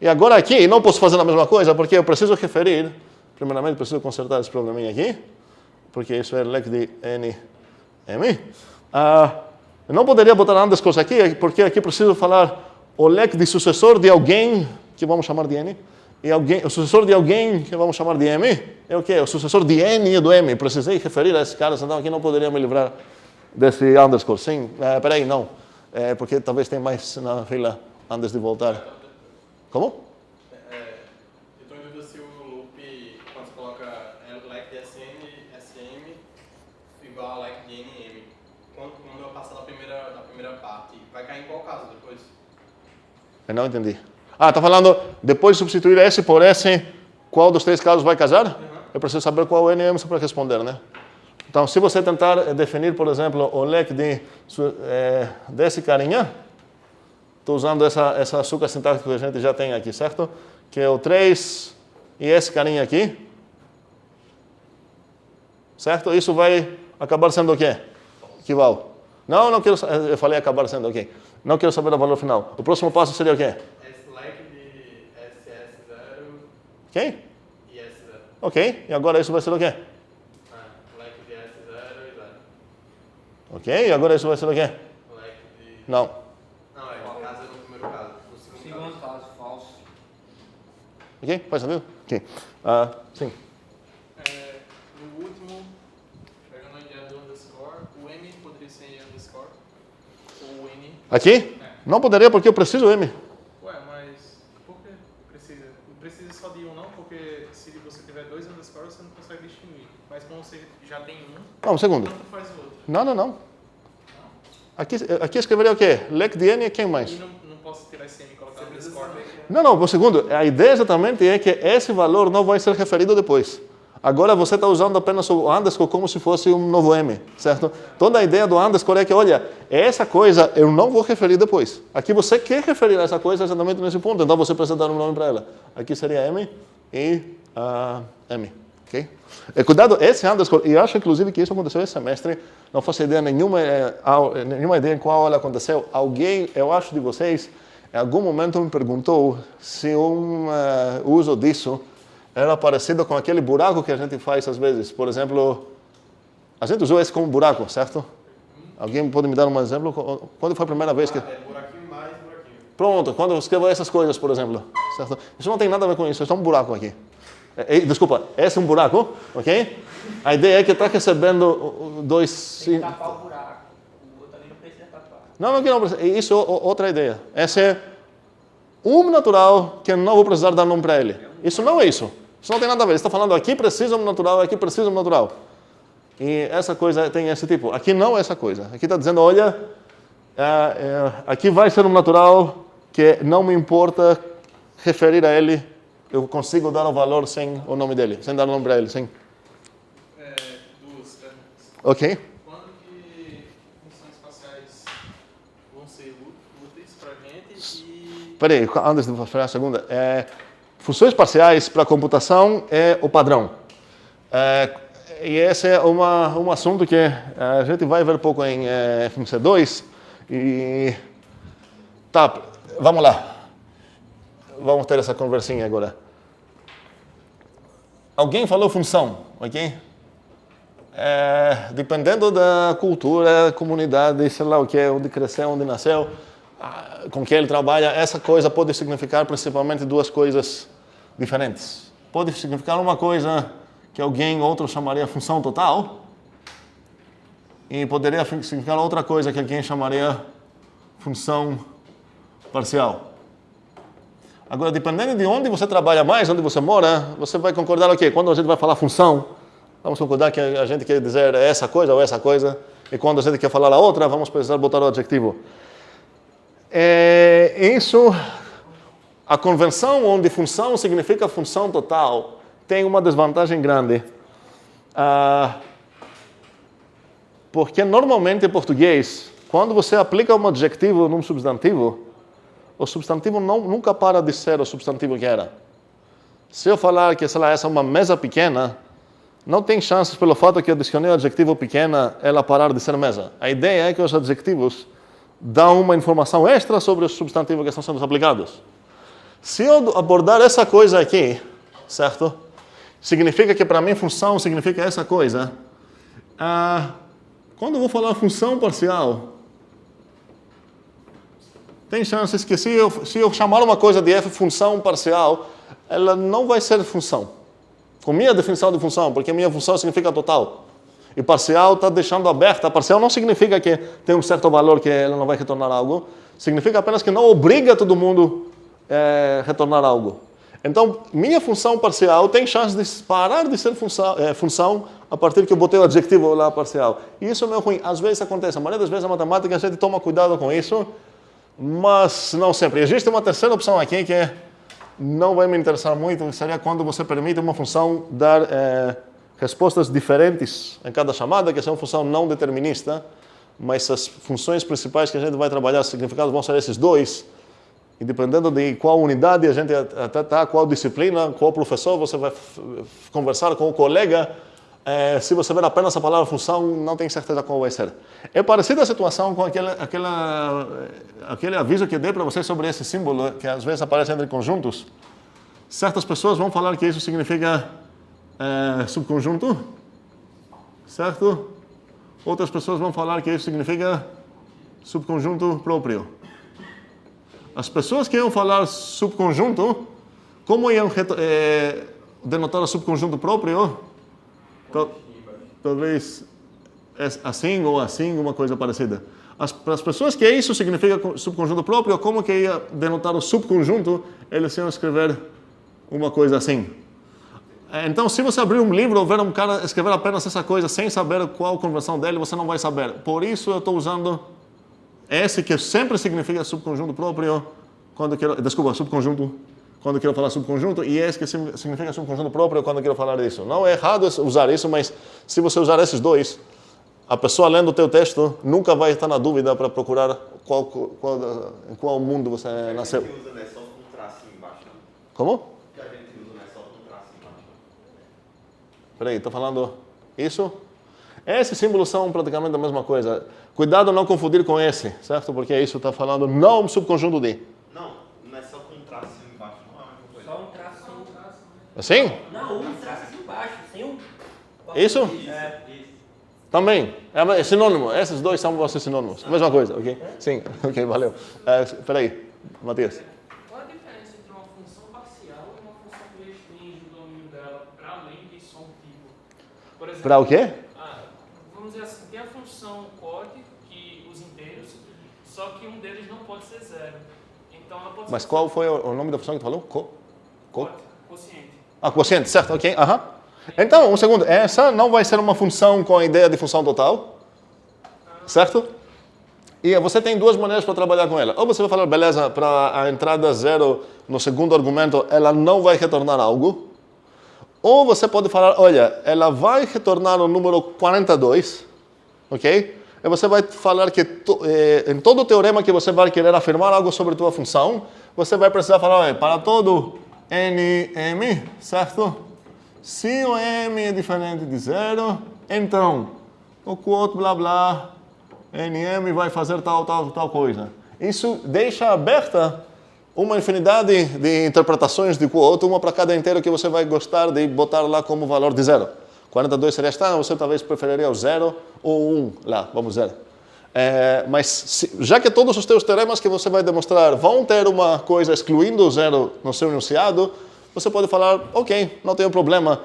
E agora aqui, não posso fazer a mesma coisa, porque eu preciso referir. Primeiramente, preciso consertar esse probleminha aqui, porque isso é leque de NM. Eu não poderia botar underscores aqui, porque aqui preciso falar o leque de sucessor de alguém, que vamos chamar de N, e o sucessor de alguém, que vamos chamar de M, é o quê? O sucessor de N e do M. Precisei referir a esses caras, então aqui não poderia me livrar desse underscore. Sim, peraí, não. Porque talvez tenha mais na fila antes de voltar. Como? Eu estou em dúvida se o loop, quando você coloca like de SM igual a like de NM, quando eu passar da primeira parte, vai cair em qual caso depois? Eu não entendi. Está falando, depois de substituir S por S, qual dos 3 casos vai casar? Uhum. Eu preciso saber qual é o NM para responder, né? Então, se você tentar definir, por exemplo, o leque desse carinha, estou usando essa açúcar sintática que a gente já tem aqui, certo? Que é o 3 e esse carinha aqui. Certo? Isso vai acabar sendo o quê? Equival. Não quero... Eu falei acabar sendo o quê? Não quero saber o valor final. O próximo passo seria o quê? Esse like de Ok? E S0. Ok, e agora isso vai ser o quê? Leque de S0 e 0. Ok, e agora isso vai ser o quê? Leque de... Não. Não, é casa no primeiro caso. No segundo Segundo caso, falso. Ok, faz sentido? Ok. Sim. No último, pegando a ideia do underscore, o M poderia ser em underscore. Ou o N. Aqui? Não poderia porque eu preciso M. Ué, mas por que precisa? Não precisa só de um não, porque se você tiver dois underscores, você não consegue distinguir. Mas como você já tem um, Não, um segundo. tanto faz o outro. Não. Aqui escreveria o quê? Lec de N e quem mais? E não posso tirar esse M e colocar underscore. Não, um segundo. A ideia exatamente é que esse valor não vai ser referido depois. Agora você está usando apenas o underscore como se fosse um novo M, certo? Toda a ideia do underscore é que, olha, essa coisa eu não vou referir depois. Aqui você quer referir a essa coisa exatamente nesse ponto, então você precisa dar um nome para ela. Aqui seria M e M, ok? E cuidado, esse underscore, e acho inclusive que isso aconteceu esse semestre, não faço ideia nenhuma ideia em qual aula aconteceu. Alguém, eu acho de vocês, em algum momento me perguntou se um uso disso era parecido com aquele buraco que a gente faz às vezes. Por exemplo, a gente usou esse como buraco, certo? Alguém pode me dar um exemplo? Quando foi a primeira vez que... buraquinho mais buraquinho. Pronto, quando eu escrevo essas coisas, por exemplo, certo? Isso não tem nada a ver com isso, é só um buraco aqui. Desculpa, esse é um buraco, ok? A ideia é que está recebendo dois... Tem que tapar o buraco. O outro ali não precisa tapar. Não precisa. Isso é outra ideia. Esse é um natural que eu não vou precisar dar nome para ele. Isso não é isso. Isso não tem nada a ver. Você está falando aqui precisa um natural, aqui precisa um natural. E essa coisa tem esse tipo. Aqui não é essa coisa. Aqui está dizendo, olha, aqui vai ser um natural que não me importa referir a ele. Eu consigo dar o valor sem o nome dele, sem dar o nome para ele, sim. Duas perguntas. Ok. Quando que funções espaciais vão ser úteis para a gente e... Peraí, antes de fazer a segunda. Funções parciais para computação é o padrão. E esse é um assunto que a gente vai ver pouco em FMC2. E... Tá, vamos lá. Vamos ter essa conversinha agora. Alguém falou função, ok? Dependendo da cultura, comunidade, sei lá o que, onde cresceu, onde nasceu, com que ele trabalha, essa coisa pode significar principalmente duas coisas diferentes. Pode significar uma coisa que outro chamaria função total, e poderia significar outra coisa que alguém chamaria função parcial. Agora, dependendo de onde você trabalha mais, onde você mora, você vai concordar, ok, quando a gente vai falar função, vamos concordar que a gente quer dizer essa coisa ou essa coisa, e quando a gente quer falar a outra, vamos precisar botar o adjetivo. A convenção onde função significa função total tem uma desvantagem grande. Porque normalmente em português, quando você aplica um adjetivo num substantivo, o substantivo nunca para de ser o substantivo que era. Se eu falar que, sei lá, essa é uma mesa pequena, não tem chances pelo fato que eu adicionei o adjetivo pequena, ela parar de ser mesa. A ideia é que os adjetivos dão uma informação extra sobre o substantivo que estão sendo aplicados. Se eu abordar essa coisa aqui, certo? Significa que para mim função significa essa coisa. Quando eu vou falar função parcial, tem chances que se eu chamar uma coisa de f função parcial, ela não vai ser função. Com minha definição de função, porque minha função significa total. E parcial está deixando aberta. Parcial não significa que tem um certo valor que ela não vai retornar algo. Significa apenas que não obriga todo mundo a retornar algo. Então, minha função parcial tem chance de parar de ser função a partir que eu botei o adjetivo lá parcial. E isso é meio ruim. Às vezes acontece. A maioria das vezes na matemática a gente toma cuidado com isso, mas não sempre. Existe uma terceira opção aqui que não vai me interessar muito, que seria quando você permite uma função dar respostas diferentes em cada chamada, que é uma função não determinista, mas as funções principais que a gente vai trabalhar, os significados vão ser esses dois. E dependendo de qual unidade a gente até está, qual disciplina, qual professor, você vai conversar com o colega. Se você ver apenas a palavra função, não tem certeza qual vai ser. É parecida a situação com aquele aviso que eu dei para vocês sobre esse símbolo, que às vezes aparece entre conjuntos. certas pessoas vão falar que isso significa subconjunto, certo? Outras pessoas vão falar que isso significa subconjunto próprio. As pessoas que iam falar subconjunto, como iam denotar o subconjunto próprio? Talvez assim ou assim, uma coisa parecida. Para as pessoas que isso significa subconjunto próprio, como que ia denotar o subconjunto, eles iam escrever uma coisa assim. Então, se você abrir um livro ou ver um cara escrever apenas essa coisa sem saber qual a conversão dele, você não vai saber. Por isso eu estou usando esse que sempre significa subconjunto próprio, subconjunto, quando eu quero falar subconjunto, e esse que significa subconjunto próprio quando eu quero falar disso. Não é errado usar isso, mas se você usar esses dois, a pessoa lendo o teu texto nunca vai estar na dúvida para procurar em qual mundo você nasceu. A gente usa, né, só com um tracinho embaixo. Como? Que a gente usa, né, só com um tracinho embaixo. Peraí, estou falando isso? Esses símbolos são praticamente a mesma coisa. Cuidado não confundir com esse, certo? Porque isso está falando não subconjunto de. Não é só com um tracinho embaixo, não é a mesma coisa. Só um tracinho. Assim? Não, um tracinho embaixo, sem um... Isso? É. Também. É sinônimo. Esses dois são sinônimos. Mesma coisa, ok? Sim, ok, valeu. Peraí, Matias. Qual a diferença entre uma função parcial e uma função que restringe o domínio dela para além de só um tipo? Por exemplo, Para o quê? vamos dizer assim, tem a função quod, que os inteiros, só que um deles não pode ser zero. Então ela pode Mas ser qual foi o nome da função que tu falou? quociente. Quociente, certo, ok. Então, um segundo. Essa não vai ser uma função com a ideia de função total, certo? E você tem duas maneiras para trabalhar com ela. Ou você vai falar, beleza, para a entrada zero no segundo argumento, ela não vai retornar algo. Ou você pode falar, olha, ela vai retornar o número 42, ok? E você vai falar que em todo o teorema que você vai querer afirmar algo sobre a tua função, você vai precisar falar, olha, para todo nm, certo? Se o m é diferente de zero, então o quote blá blá, nm vai fazer tal coisa. Isso deixa aberta uma infinidade de interpretações de quote, uma para cada inteiro que você vai gostar de botar lá como valor de zero. 42 seria esta, você talvez preferiria o 0 ou 1 lá, vamos ver. Mas já que todos os teus teoremas que você vai demonstrar vão ter uma coisa excluindo o zero no seu enunciado, você pode falar, ok, não tem problema.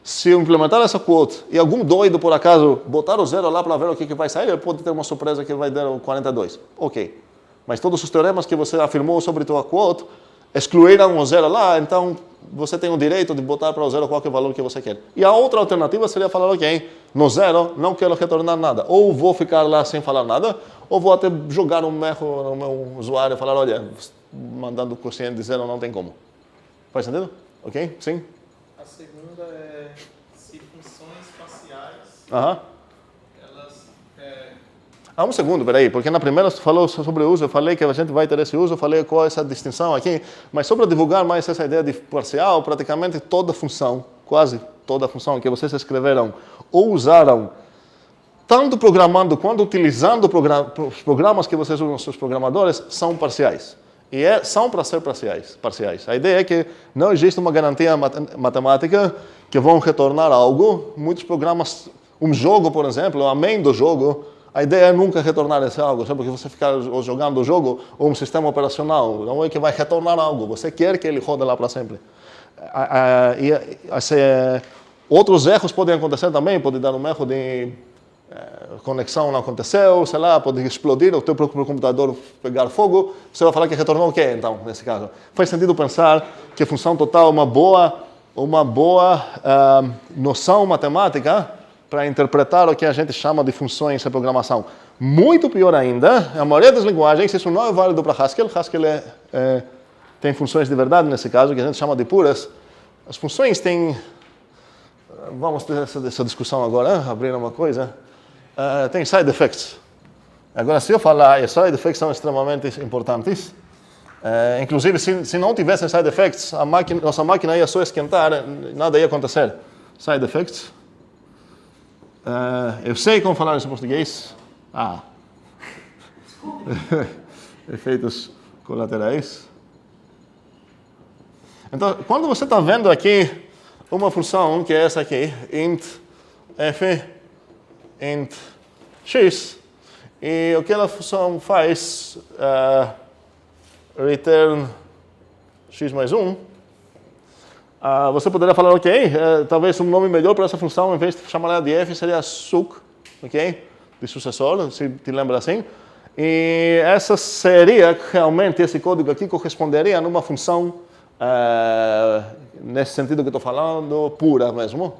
Se eu implementar essa quote e algum doido, por acaso, botar o 0 lá para ver o que vai sair, ele pode ter uma surpresa que vai dar o 42. Ok. Mas todos os teoremas que você afirmou sobre tua quote excluíram o 0 lá, então você tem o direito de botar para o 0 qualquer valor que você quer. E a outra alternativa seria falar, ok, no 0 não quero retornar nada. Ou vou ficar lá sem falar nada, ou vou até jogar um erro no meu usuário e falar, olha, mandando o quociente de 0 não tem como. Faz sentido? Ok? Sim? A segunda é se funções parciais, Elas... Um segundo, peraí, porque na primeira você falou sobre o uso, eu falei que a gente vai ter esse uso, eu falei qual é essa distinção aqui, mas só para divulgar mais essa ideia de parcial, praticamente toda função, quase toda função que vocês escreveram ou usaram, tanto programando quanto utilizando os programas que vocês usam, os seus programadores, são parciais. E são para ser parciais. A ideia é que não existe uma garantia matemática que vão retornar algo. Muitos programas, um jogo, por exemplo, a main do jogo, a ideia é nunca retornar esse algo. Porque você ficar jogando o jogo ou um sistema operacional, não é que vai retornar algo. Você quer que ele rode lá para sempre. Outros erros podem acontecer também. Pode dar um erro de conexão não aconteceu, sei lá, pode explodir, o teu próprio computador pegar fogo, você vai falar que retornou o quê, então, nesse caso? Faz sentido pensar que a função total é uma boa noção matemática para interpretar o que a gente chama de funções em programação. Muito pior ainda, a maioria das linguagens, isso não é válido para Haskell. Haskell tem funções de verdade nesse caso, que a gente chama de puras. As funções têm... Vamos ter essa discussão agora, abrir uma coisa. Tem side effects. Agora, se eu falar que side effects são extremamente importantes, inclusive se não tivessem side effects, nossa máquina ia só esquentar, nada ia acontecer. Side effects. Eu sei como falar isso em português. Efeitos colaterais. Então, quando você está vendo aqui uma função que é essa aqui, int f, int x, e o que a função faz, return x mais 1, você poderia falar, ok, talvez um nome melhor para essa função, em vez de chamar ela de f, seria suc, ok? De sucessor, se te lembra assim. E essa seria, realmente, esse código aqui corresponderia numa função, nesse sentido que estou falando, pura mesmo,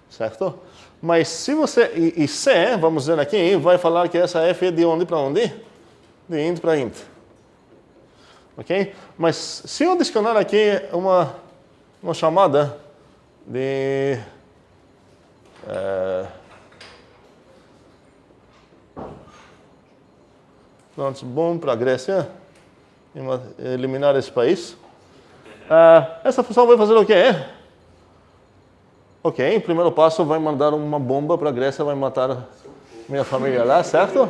certo? Mas se você, e C, vamos dizer aqui, vai falar que essa f é de onde para onde? De int para int. Ok? Mas se eu adicionar aqui uma chamada de... pronto, bom para a Grécia, eliminar esse país. Essa função vai fazer o quê? Ok, primeiro passo vai mandar uma bomba para a Grécia, vai matar minha família lá, certo?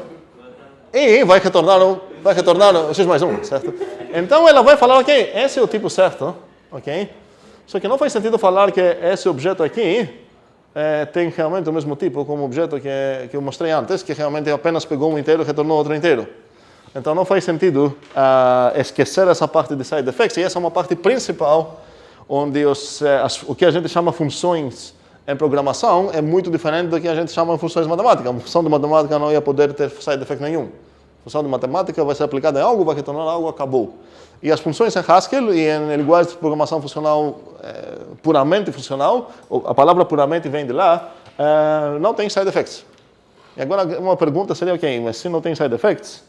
E vai retornar o x mais 1, certo? Então ela vai falar, ok, esse é o tipo certo, ok? Só que não faz sentido falar que esse objeto aqui tem realmente o mesmo tipo como o objeto que eu mostrei antes, que realmente apenas pegou um inteiro e retornou outro inteiro. Então não faz sentido esquecer essa parte de side effects, e essa é uma parte principal onde o que a gente chama funções em programação é muito diferente do que a gente chama de funções matemáticas. Uma função de matemática não ia poder ter side effect nenhum. A função de matemática vai ser aplicada em algo, vai retornar algo, acabou. E as funções em Haskell e em linguagem de programação funcional, puramente funcional, a palavra puramente vem de lá, não tem side effects. E agora uma pergunta seria, ok, mas se não tem side effects,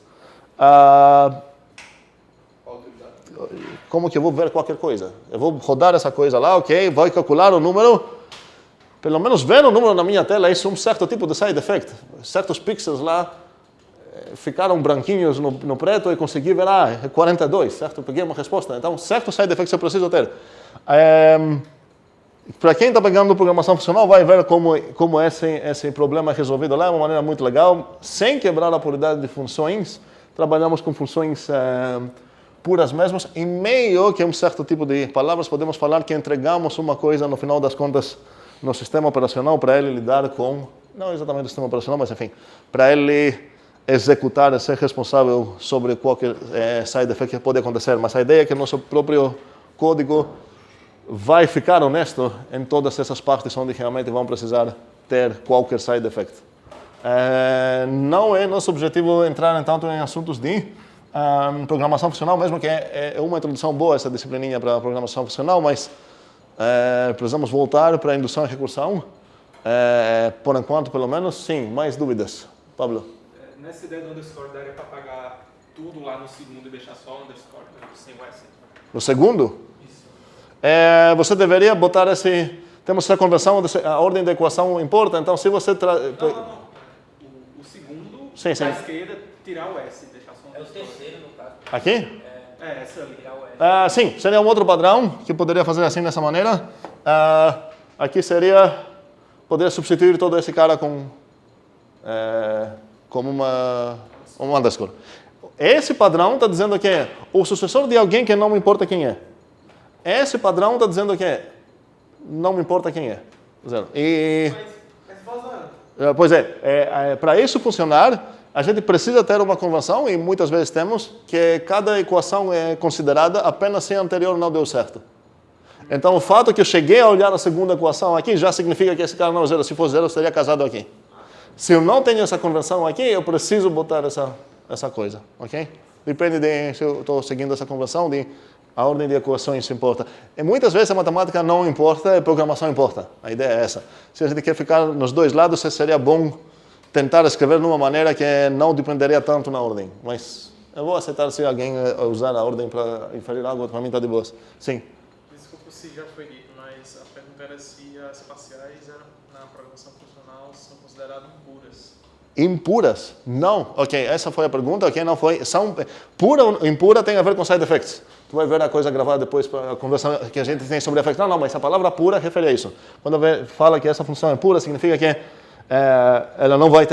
como que eu vou ver qualquer coisa? Eu vou rodar essa coisa lá, ok, vou calcular o número, pelo menos ver o número na minha tela, isso é um certo tipo de side effect. Certos pixels lá ficaram branquinhos no preto e consegui ver, é 42, certo? Peguei uma resposta. Então, certos side effects eu preciso ter. Para quem está pegando programação funcional, vai ver como esse problema é resolvido lá, de uma maneira muito legal, sem quebrar a puridade de funções. Trabalhamos com funções puras mesmas, em meio que um certo tipo de palavras, podemos falar que entregamos uma coisa, no final das contas, no sistema operacional, para ele lidar com, não exatamente o sistema operacional, mas enfim, para ele executar e ser responsável sobre qualquer side effect que pode acontecer. Mas a ideia é que o nosso próprio código vai ficar honesto em todas essas partes onde realmente vão precisar ter qualquer side effect. Não é nosso objetivo entrar, tanto em assuntos de programação funcional, mesmo que é uma introdução boa essa disciplininha para programação funcional, mas precisamos voltar para a indução e recursão. Por enquanto, pelo menos, sim. Mais dúvidas? Pablo? Nessa ideia do underscore, daria para apagar tudo lá no segundo e deixar só o underscore, sem o S. No segundo? Isso. Você deveria botar esse... Temos essa conversão, a ordem da equação importa, então se você... Não. O segundo, sim. da esquerda, tirar o S, deixar só o underscore. É o terceiro, no caso. Aqui? Essa ali. Tirar o S. Sim, seria um outro padrão, que poderia fazer assim, dessa maneira. Aqui seria... Poder substituir todo esse cara com um underscore. Esse padrão está dizendo que é o sucessor de alguém que não me importa quem é. Esse padrão está dizendo que não me importa quem é. Pois para isso funcionar, a gente precisa ter uma convenção, e muitas vezes temos, que cada equação é considerada apenas se a anterior não deu certo. Então, o fato que eu cheguei a olhar a segunda equação aqui já significa que esse cara não é zero. Se fosse zero, eu estaria casado aqui. Se eu não tenho essa convenção aqui, eu preciso botar essa coisa, ok? Depende de se eu estou seguindo essa convenção, a ordem de equações importa. E muitas vezes a matemática não importa, a programação importa. A ideia é essa. Se a gente quer ficar nos dois lados, seria bom tentar escrever de uma maneira que não dependeria tanto na ordem. Mas eu vou aceitar se alguém usar a ordem para inferir algo, para mim está de boas. Sim. Desculpa se já foi dito, mas a pergunta era se as parciais na programação funcional são consideradas impuras. Impuras? Não. Ok, essa foi a pergunta. Ok, não foi. Pura ou impura tem a ver com side effects. Tu vai ver a coisa gravada depois para a conversa que a gente tem sobre effects. Não, mas a palavra pura refere a isso. Quando fala que essa função é pura, significa que ela não vai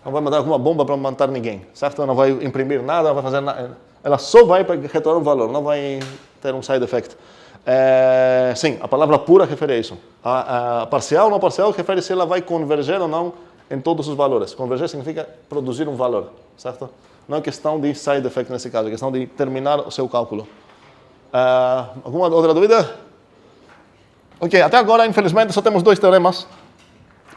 mandar alguma bomba para matar ninguém, certo? Ela não vai imprimir nada, não vai fazer nada. Ela só vai retornar um valor, não vai ter um side effect. Sim, a palavra pura refere a isso. A parcial ou não parcial refere se ela vai converger ou não em todos os valores. Converger significa produzir um valor, certo? Não é questão de side effect nesse caso, é questão de terminar o seu cálculo. Alguma outra dúvida? Ok, até agora, infelizmente, só temos 2 teoremas.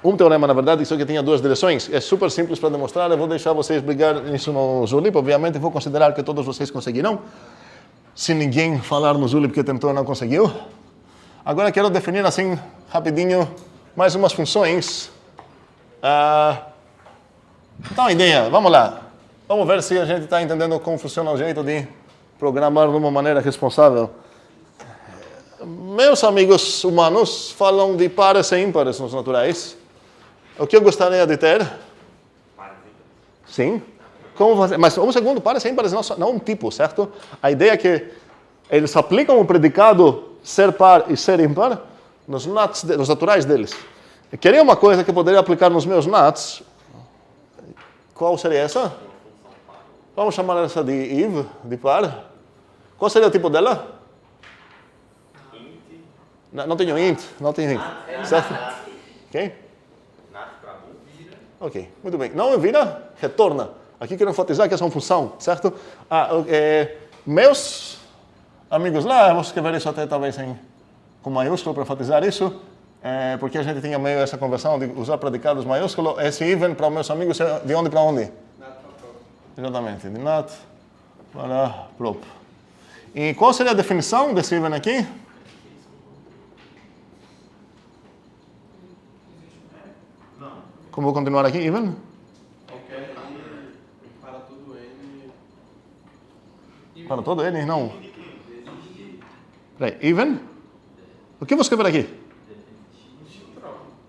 Um teorema, na verdade, só que tinha 2 direções. É super simples para demonstrar. Eu vou deixar vocês brigar nisso no Zulip. Obviamente, vou considerar que todos vocês conseguirão. Se ninguém falar no Zulip que tentou e não conseguiu. Agora quero definir assim, rapidinho, mais umas funções. Então, a ideia, vamos lá. Vamos ver se a gente está entendendo como funciona o jeito de programar de uma maneira responsável. Meus amigos humanos falam de pares e ímpares nos naturais. O que eu gostaria de ter? Sim. Como fazer? Mas um segundo, pares e ímpares não um tipo, certo? A ideia é que eles aplicam o predicado ser par e ser ímpar nos naturais deles. Eu queria uma coisa que eu poderia aplicar nos meus nuts. Qual seria essa? Vamos chamar essa de if, de par. Qual seria o tipo dela? Não tenho int, não tenho int. Certo? Ok? Ok, muito bem. Não vira, retorna. Aqui quero enfatizar que essa é uma função, certo? Meus amigos lá, eu vou escrever isso até talvez com maiúsculo para enfatizar isso, porque a gente tinha meio essa conversão de usar predicados maiúsculo. Esse even para os meus amigos é de onde para onde? Nat para prop. Exatamente, de nat para prop. E qual seria a definição desse even aqui? Como vou continuar aqui, even? Qualquer para todo N. Para todo N? Não. Peraí, even? O que eu vou escrever aqui?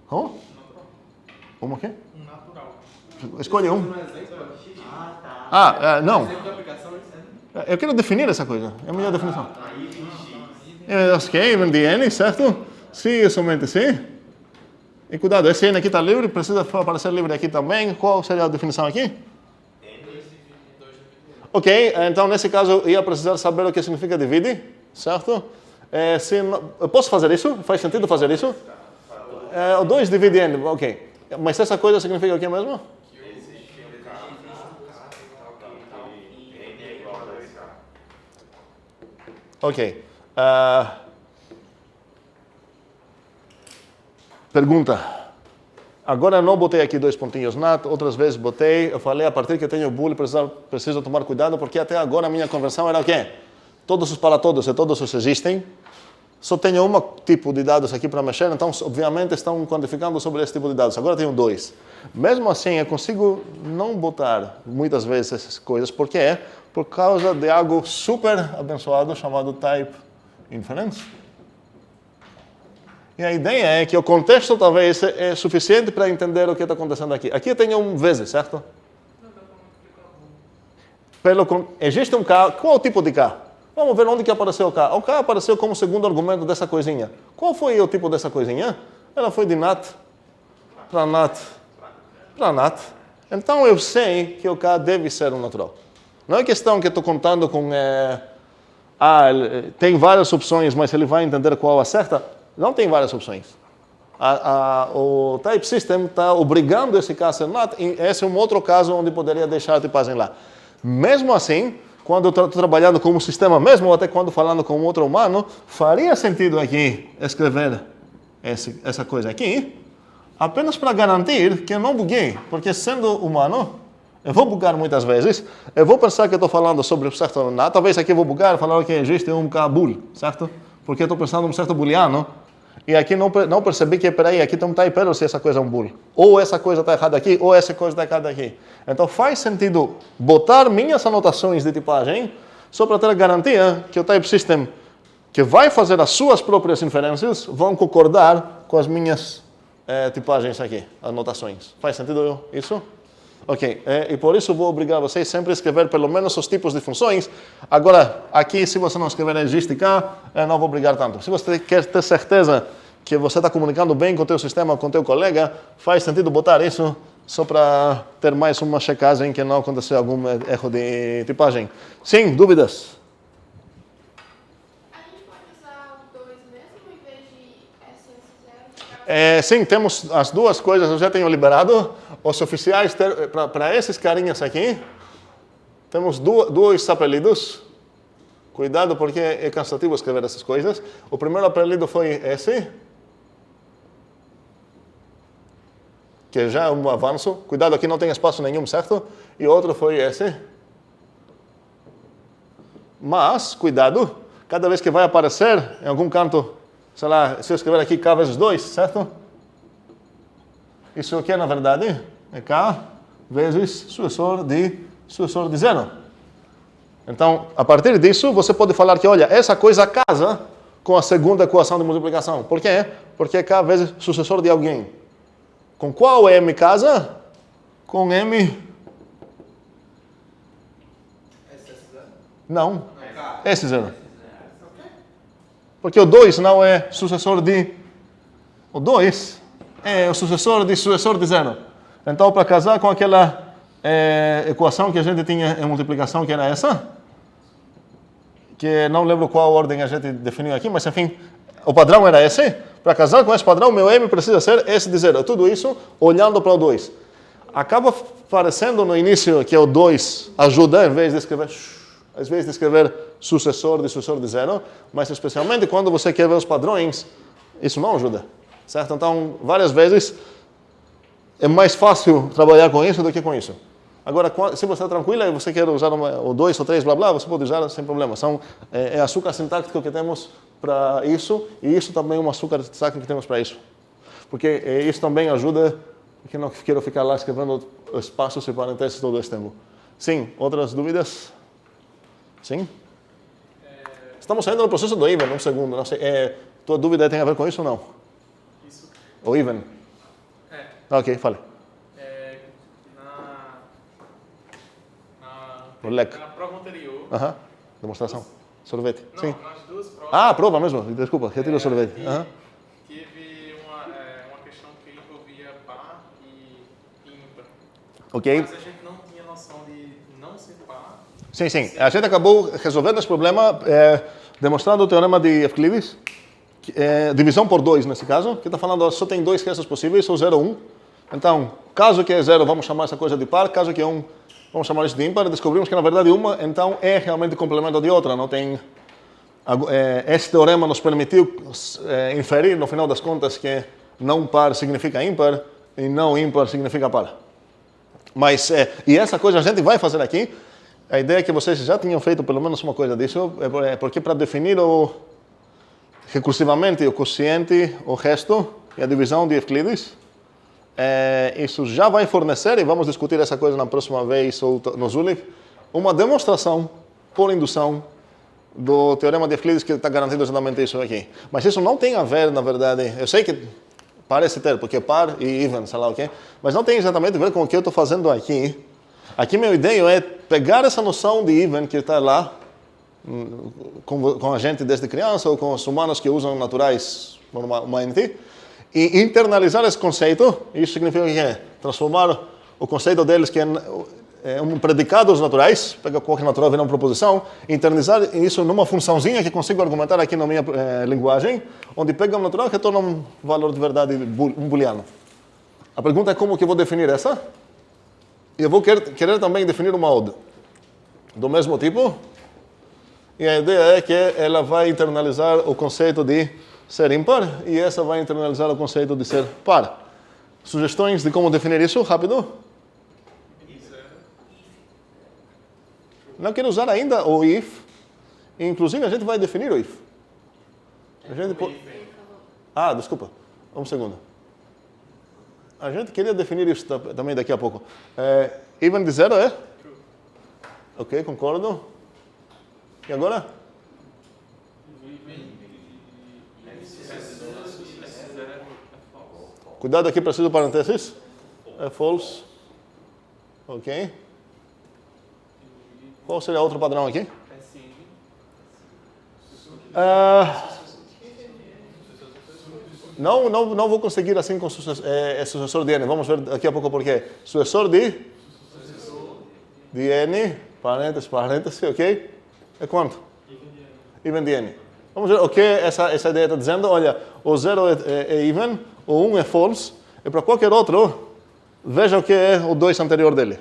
Como? Como o quê? Um natural. Escolhe um. Um exemplo. Não. Exemplo de aplicação. Eu quero definir essa coisa. É a minha definição. Ok, even de N, certo? Se somente se. E cuidado, esse N aqui está livre, precisa aparecer livre aqui também. Qual seria a definição aqui? Ok, então nesse caso eu ia precisar saber o que significa divide, certo? Eu posso fazer isso? Faz sentido fazer isso? O 2 divide N, ok. Mas essa coisa significa o que mesmo? Ok. Pergunta. Agora eu não botei aqui 2 pontinhos nat, outras vezes botei. Eu falei, a partir que eu tenho bool, preciso tomar cuidado, porque até agora a minha conversão era o quê? Todos os para todos e todos os existem. Só tenho um tipo de dados aqui para mexer, então obviamente estão quantificando sobre esse tipo de dados. Agora tenho 2. Mesmo assim, eu consigo não botar muitas vezes essas coisas. Por quê? Por causa de algo super abençoado chamado type inference. E a ideia é que o contexto talvez é suficiente para entender o que está acontecendo aqui. Aqui eu tenho vezes, certo? Existe um K. Qual é o tipo de K? Vamos ver onde que apareceu o K. O K apareceu como segundo argumento dessa coisinha. Qual foi o tipo dessa coisinha? Ela foi de nat para nat para nat. Então eu sei que o K deve ser um natural. Não é questão que eu estou contando com... tem várias opções, mas ele vai entender qual acerta. Não tem várias opções. O type system está obrigando esse K a ser nat, e esse é um outro caso onde poderia deixar a tipagem lá. Mesmo assim, quando eu estou trabalhando com um sistema mesmo, ou até quando falando com outro humano, faria sentido aqui escrever essa coisa aqui, apenas para garantir que eu não buguei, porque sendo humano, eu vou bugar muitas vezes, eu vou pensar que estou falando sobre um certo nat, talvez aqui eu vou bugar, falar que existe um K bool, certo? Porque eu estou pensando em um certo booleano, e aqui não percebi que, peraí, aqui tem um type error se essa coisa é um bool. Ou essa coisa está errada aqui, ou essa coisa está errada aqui. Então faz sentido botar minhas anotações de tipagem só para ter a garantia que o type system que vai fazer as suas próprias inferências vão concordar com as minhas tipagens aqui, anotações. Faz sentido isso? Ok, e por isso vou obrigar vocês sempre a escrever pelo menos os tipos de funções. Agora, aqui, se você não escrever existe K, eu não vou obrigar tanto. Se você quer ter certeza que você está comunicando bem com o teu sistema, com o teu colega, faz sentido botar isso só para ter mais uma checagem que não aconteceu algum erro de tipagem. Sim, dúvidas? A gente pode usar o Sim, temos as duas coisas, eu já tenho liberado. Os oficiais, para esses carinhas aqui, temos dois apelidos. Cuidado porque é cansativo escrever essas coisas. O primeiro apelido foi esse, que já é um avanço. Cuidado, aqui não tem espaço nenhum, certo? E outro foi esse. Mas, cuidado, cada vez que vai aparecer em algum canto, sei lá, se eu escrever aqui K vezes 2, certo? Isso aqui, na verdade, é K vezes sucessor de 0. Então, a partir disso, você pode falar que, olha, essa coisa casa com a segunda equação de multiplicação. Por quê? Porque é K vezes sucessor de alguém. Com qual M casa? Com M... Não, esse 0. Porque o 2 não é sucessor de... O 2 é o sucessor de 0. Então, para casar com aquela equação que a gente tinha em multiplicação, que era essa, que não lembro qual ordem a gente definiu aqui, mas enfim, o padrão era esse. Para casar com esse padrão, meu M precisa ser esse de 0. Tudo isso olhando para o 2. Acaba parecendo no início que o 2 ajuda, em vez de escrever sucessor de 0, mas especialmente quando você quer ver os padrões, isso não ajuda, certo? Então, várias vezes é mais fácil trabalhar com isso do que com isso. Agora, se você está tranquila e você quer usar o 2 ou 3, blá blá, você pode usar sem problema. É açúcar sintático que temos para isso, e isso também é um açúcar sintático que temos para isso. Porque isso também ajuda, porque não quero ficar lá escrevendo espaços e parênteses todo esse tempo. Sim, outras dúvidas? Sim? Estamos saindo do processo do even, um segundo. Não sei, tua dúvida tem a ver com isso ou não? Isso. O even? Ok, fale. Na prova anterior. Demonstração. Sorvete. Não, Sim. nas duas provas. Ah, prova mesmo. Desculpa, retiro o sorvete. Teve uma questão que envolvia par e ímpar. Ok. Mas a gente não tinha noção de não ser par. Sim, sim. A gente acabou resolvendo esse problema demonstrando o teorema de Euclides, divisão por 2 nesse caso, que está falando só tem dois restos possíveis, ou 0 ou 1. Então, caso que é 0, vamos chamar essa coisa de par, caso que é 1, vamos chamar isso de ímpar. Descobrimos que, na verdade, uma, então, é realmente complemento de outra. Não tem... Esse teorema nos permitiu inferir, no final das contas, que não par significa ímpar e não ímpar significa par. Mas, e essa coisa a gente vai fazer aqui. A ideia é que vocês já tinham feito pelo menos uma coisa disso, porque para definir recursivamente o quociente, o resto e a divisão de Euclides, isso já vai fornecer, e vamos discutir essa coisa na próxima vez ou no Zulik, uma demonstração por indução do teorema de Euclides que está garantindo exatamente isso aqui. Mas isso não tem a ver, na verdade, eu sei que parece ter, porque par e even, sei lá o quê, mas não tem exatamente a ver com o que eu estou fazendo aqui. Aqui meu ideia é pegar essa noção de even que está lá com a gente desde criança ou com os humanos que usam naturais normalmente e internalizar esse conceito. Isso significa que transformar o conceito deles que é um predicado dos naturais, pega qualquer natural e vira uma proposição, internalizar isso numa funçãozinha que consigo argumentar aqui na minha linguagem, onde pega um natural e retorna um valor de verdade, um booleano. A pergunta é como que eu vou definir essa? E eu vou querer também definir uma odd do mesmo tipo. E a ideia é que ela vai internalizar o conceito de ser ímpar e essa vai internalizar o conceito de ser par. Sugestões de como definir isso? Rápido? Não quero usar ainda o if. Inclusive, a gente vai definir o if. Desculpa. Um segundo. A gente queria definir isso também daqui a pouco. Even de 0 é? Ok, concordo. E agora? Cuidado aqui, preciso de parênteses. É false. Ok. Qual seria outro padrão aqui? Não vou conseguir assim com sucessor de n. Vamos ver daqui a pouco por quê. Sucessor de n, parêntese, ok? É quanto? Even de n. Vamos ver o que essa ideia está dizendo. Olha, o 0 é even, o 1 é false, e para qualquer outro, veja o que é o 2 anterior dele.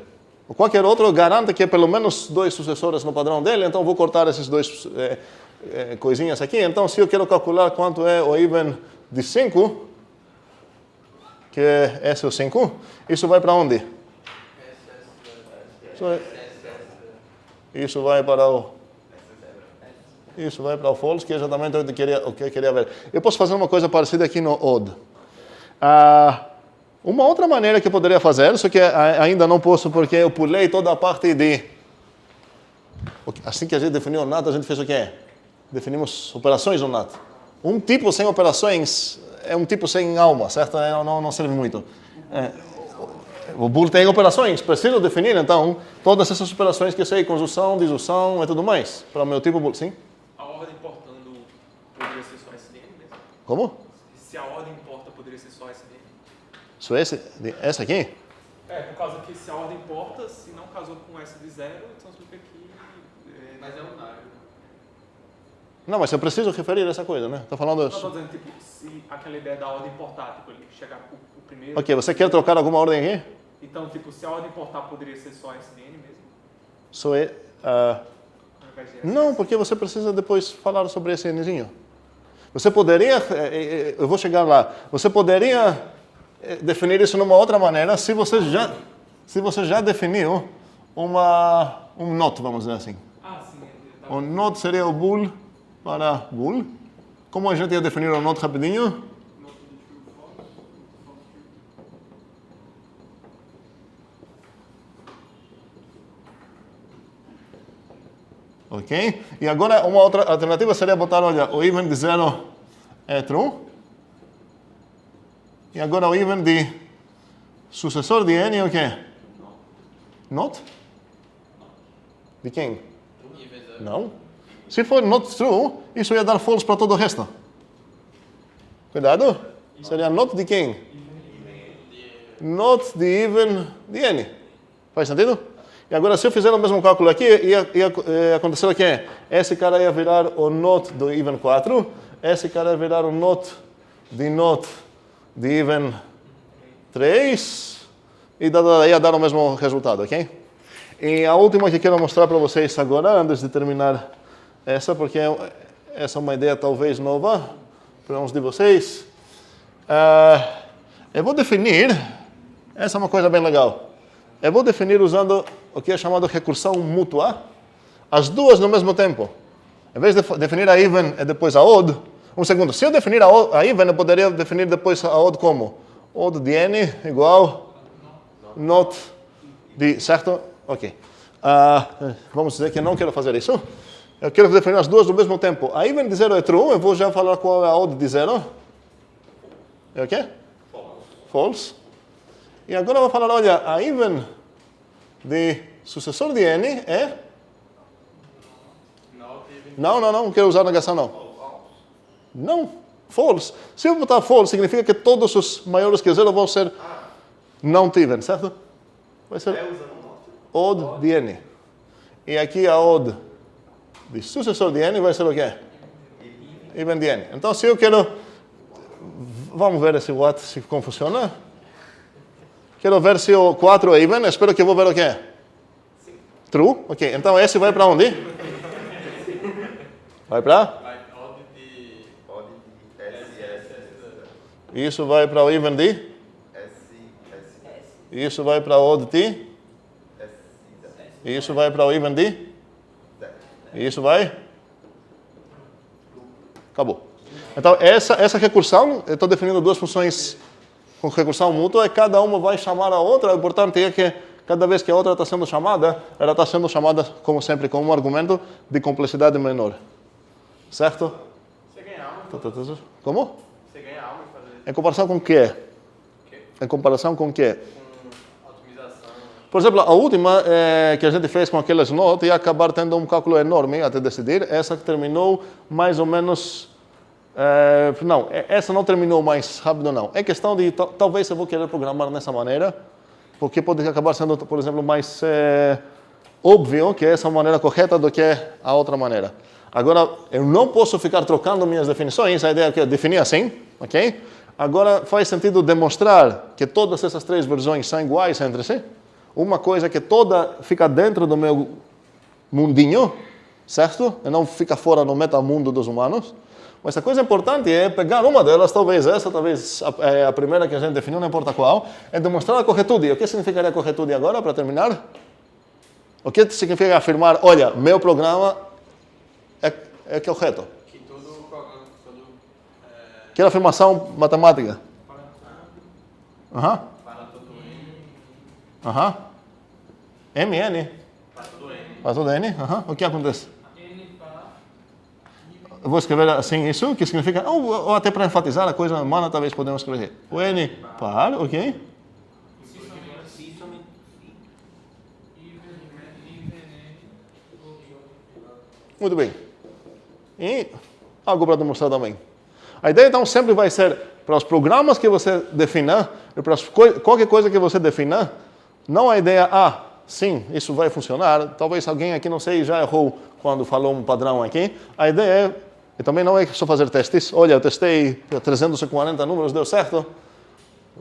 O qualquer outro garante que é pelo menos 2 sucessores no padrão dele, então vou cortar esses 2 coisinhas aqui. Então, se eu quero calcular quanto é o even de 5, que é esse o 5, isso vai para onde? Isso vai para o false, que é exatamente o que eu queria ver. Eu posso fazer uma coisa parecida aqui no odd. Uma outra maneira que eu poderia fazer, só que ainda não posso porque eu pulei toda a parte de... Assim que a gente definiu o NAT, a gente fez o quê? Definimos operações no NAT. Um tipo sem operações é um tipo sem alma, certo? Não serve muito. O bool tem operações, preciso definir então todas essas operações que eu sei, conjunção, disjunção e tudo mais, para o meu tipo bool, sim? A ordem importando poderia ser só SDN mesmo? Como? Se a ordem importa, poderia ser só SDN? Só essa aqui? Por causa que se a ordem importa, se não casou com S de 0, então significa que... Mas é unário. Não, mas eu preciso referir essa coisa, né? Estou falando... Não, estou dizendo, tipo, se aquela ideia da ordem importar, tipo, ele chegar com o primeiro... Ok, você quer trocar alguma ordem aqui? Então, tipo, se a ordem importar, poderia ser só SDN mesmo? Só é... Ao invés de SS? Não, porque você precisa depois falar sobre esse Nzinho. Você poderia... Eu vou chegar lá. Você poderia definir isso de uma outra maneira se você já definiu um not, vamos dizer assim. Ah, sim. O not seria o bool para bool. Como a gente ia definir o not rapidinho? Ok? E agora uma outra alternativa seria botar, olha, o even de 0 é true. E agora o even de sucessor de n é o quê? Not? De quem? Não. Se for not true, isso ia dar false para todo o resto. Cuidado. Seria not de quem? Not de even de n. Faz sentido? E agora, se eu fizer o mesmo cálculo aqui, ia acontecer o quê? Esse cara ia virar o not do even 4, esse cara ia virar o not de even 3, e ia dar o mesmo resultado, ok? E a última que quero mostrar para vocês agora, antes de terminar essa, porque essa é uma ideia talvez nova para uns de vocês. Eu vou definir, essa é uma coisa bem legal. Eu vou definir usando o que é chamado recursão mútua, as duas no mesmo tempo. Em vez de definir a even e depois a odd, um segundo, se eu definir a even, eu poderia definir depois a odd como? Odd de n igual not de, certo? Ok. Vamos dizer que eu não quero fazer isso. Eu quero definir as duas no mesmo tempo. A even de 0 é true, eu vou já falar qual é a odd de 0. É o quê? False. E agora eu vou falar, olha, a even de sucessor de n é... Não quero usar negação, não. Não, false. Se eu botar false, significa que todos os maiores que 0 vão ser não even, certo? Vai ser odd de n. E aqui a odd de sucessor de n vai ser o quê? Even de n. Então, se eu quero... Vamos ver esse what, se como funciona. Quero ver se o 4 é even, espero que eu vou ver o quê? True. Ok, então esse vai para onde? Vai para? Odd de Isso vai para o even de? Isso vai para o odd de? Isso vai para o even de? Isso vai? Acabou. Então, essa recursão, eu estou definindo duas funções com recursão mútua, e cada uma vai chamar a outra. O importante é que cada vez que a outra está sendo chamada, ela está sendo chamada, como sempre, com um argumento de complexidade menor. Certo? Você ganha alma. Como? Você ganha alma em fazer Em comparação com o quê? Em comparação com o quê? com otimização. Por exemplo, a última que a gente fez com aquelas notas ia acabar tendo um cálculo enorme até decidir. Essa terminou mais ou menos... não, essa não terminou mais rápido, não. É questão de, talvez eu vou querer programar dessa maneira, porque pode acabar sendo, por exemplo, mais óbvio que essa é a maneira correta do que a outra maneira. Agora, eu não posso ficar trocando minhas definições, a ideia é que eu definir assim, ok? Agora, faz sentido demonstrar que todas essas três versões são iguais entre si? Uma coisa que toda fica dentro do meu mundinho, certo? E não fica fora no metamundo dos humanos. Mas a coisa importante é pegar uma delas, talvez essa, talvez a primeira que a gente definiu, não importa qual, é demonstrar a corretude. O que significaria a corretude agora, para terminar? O que significa afirmar, olha, meu programa é correto? Que todo programa, Que é a afirmação matemática. Aham. para todo N, Aham. MN. para todo N. Para todo N. Aham. O que acontece? Eu vou escrever assim isso, que significa, ou até para enfatizar a coisa humana, talvez podemos escrever. O N par, ok? Muito bem. E algo para demonstrar também. A ideia, então, sempre vai ser, para os programas que você definir, e para qualquer coisa que você definir, não a ideia, sim, isso vai funcionar. Talvez alguém aqui, não sei, já errou quando falou um padrão aqui. A ideia é, e também não é só fazer testes. Olha, eu testei 340 números, deu certo.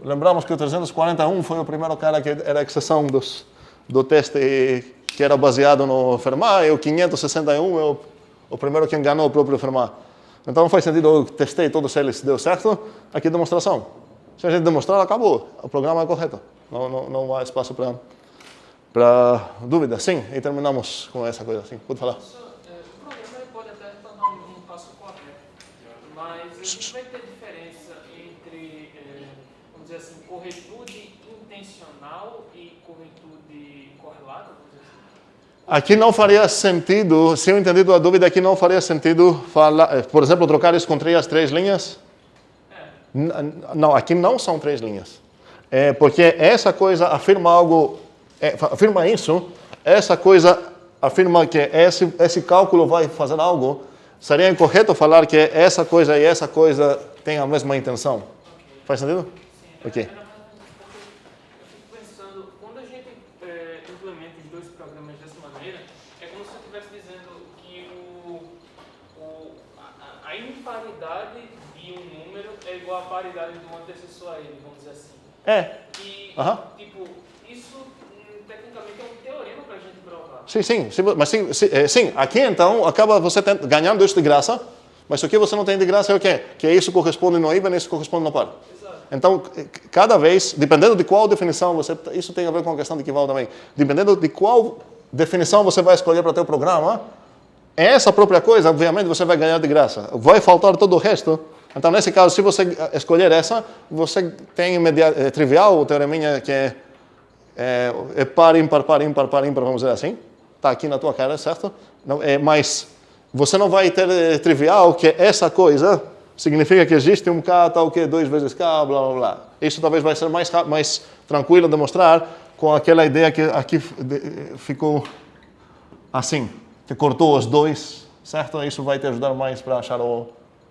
Lembramos que o 341 foi o primeiro cara que era a exceção do teste que era baseado no Fermat, e o 561 é o primeiro que enganou o próprio Fermat. Então não faz sentido, eu testei todos eles, deu certo. Aqui demonstração. Se a gente demonstrar, acabou. O programa é correto. Não há espaço para dúvida. Sim, e terminamos com essa coisa. Sim, pode falar. O programa pode até tornar um passo correto, mas a gente vai ter diferença entre, vamos dizer assim, corretude intencional e corretude correlata, vamos dizer assim? Aqui não faria sentido, se eu entendi a dúvida, aqui não faria sentido falar, por exemplo, trocar isso com as três linhas? Não, aqui não são três linhas. Porque essa coisa afirma algo, afirma isso, essa coisa afirma que esse cálculo vai fazer algo. Seria incorreto falar que essa coisa e essa coisa têm a mesma intenção. Okay. Faz sentido? Sim. Ok. Eu fico pensando, quando a gente implementa os dois programas dessa maneira, é como se eu estivesse dizendo que a imparidade de um número é igual à paridade de um antecessor a ele, vamos dizer assim. E, tipo, isso tecnicamente é um teorema para a gente provar. Sim, mas sim, aqui então acaba você ganhando isso de graça, mas o que você não tem de graça é o quê? Que isso corresponde no even e isso corresponde no par. Exato. Então, cada vez, dependendo de qual definição isso tem a ver com a questão de equival também, dependendo de qual definição você vai escolher para o teu programa, essa própria coisa, obviamente, você vai ganhar de graça. Vai faltar todo o resto. Então, nesse caso, se você escolher essa, você tem trivial, o teoreminha que é par, ímpar, vamos dizer assim. Está aqui na tua cara, certo? Não, mas você não vai ter trivial que essa coisa significa que existe um K tal que 2 vezes K, blá, blá, blá. Isso talvez vai ser mais tranquilo de demonstrar com aquela ideia que aqui ficou assim, que cortou os dois, certo? Isso vai te ajudar mais para achar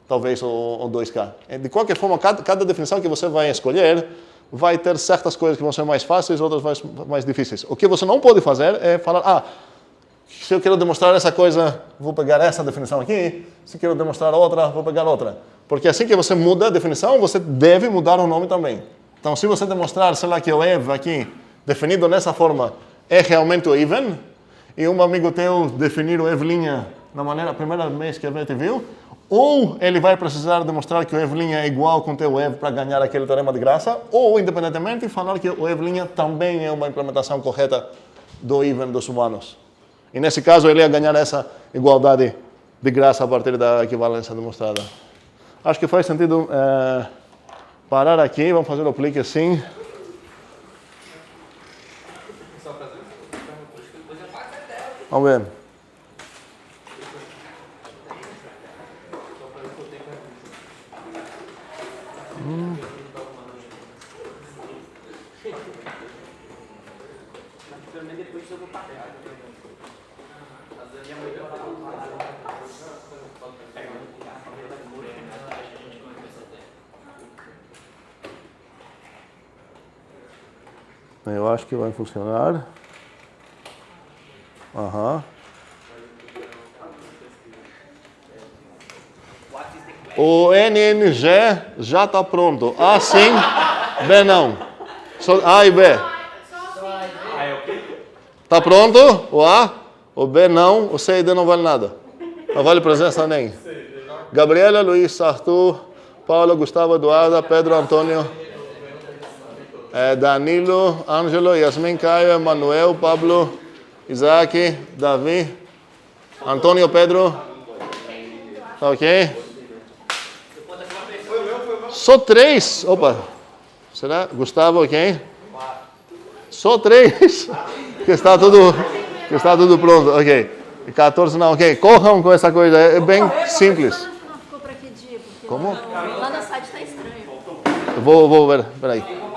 talvez o 2K. De qualquer forma, cada definição que você vai escolher vai ter certas coisas que vão ser mais fáceis, outras mais difíceis. O que você não pode fazer é falar, se eu quero demonstrar essa coisa, vou pegar essa definição aqui, se quero demonstrar outra, vou pegar outra. Porque assim que você muda a definição, você deve mudar o nome também. Então, se você demonstrar, sei lá, que o ev aqui, definido nessa forma, é realmente o even, e um amigo teu definir o ev' na maneira, a primeira vez que a gente viu, ou ele vai precisar demonstrar que o ev' é igual com o teu ev para ganhar aquele teorema de graça, ou, independentemente, falar que o ev' também é uma implementação correta do even dos humanos. E nesse caso, ele ia ganhar essa igualdade de graça a partir da equivalência demonstrada. Acho que faz sentido parar aqui, vamos fazer o clique assim. Vamos ver. Eu acho que vai funcionar. What is the O NNG já está pronto. A sim, B não. Só A e B. Ah, é o quê? Tá pronto? O A, o B não, o C e D não vale nada. Não vale presença nem. Gabriela, Luiz, Arthur, Paula, Gustavo, Eduarda, Pedro, Antônio, Danilo, Ângelo, Yasmin, Caio, Emanuel, Pablo, Isaac, Davi, Antônio, Pedro. Tá ok? Só 3. Opa. Será? Gustavo, ok? Só 3. Que está tudo pronto. Ok. 14 não, ok. Corram com essa coisa. É bem simples. Ficou para que dia? Porque Como? lá no site está estranho. Vou ver. Peraí.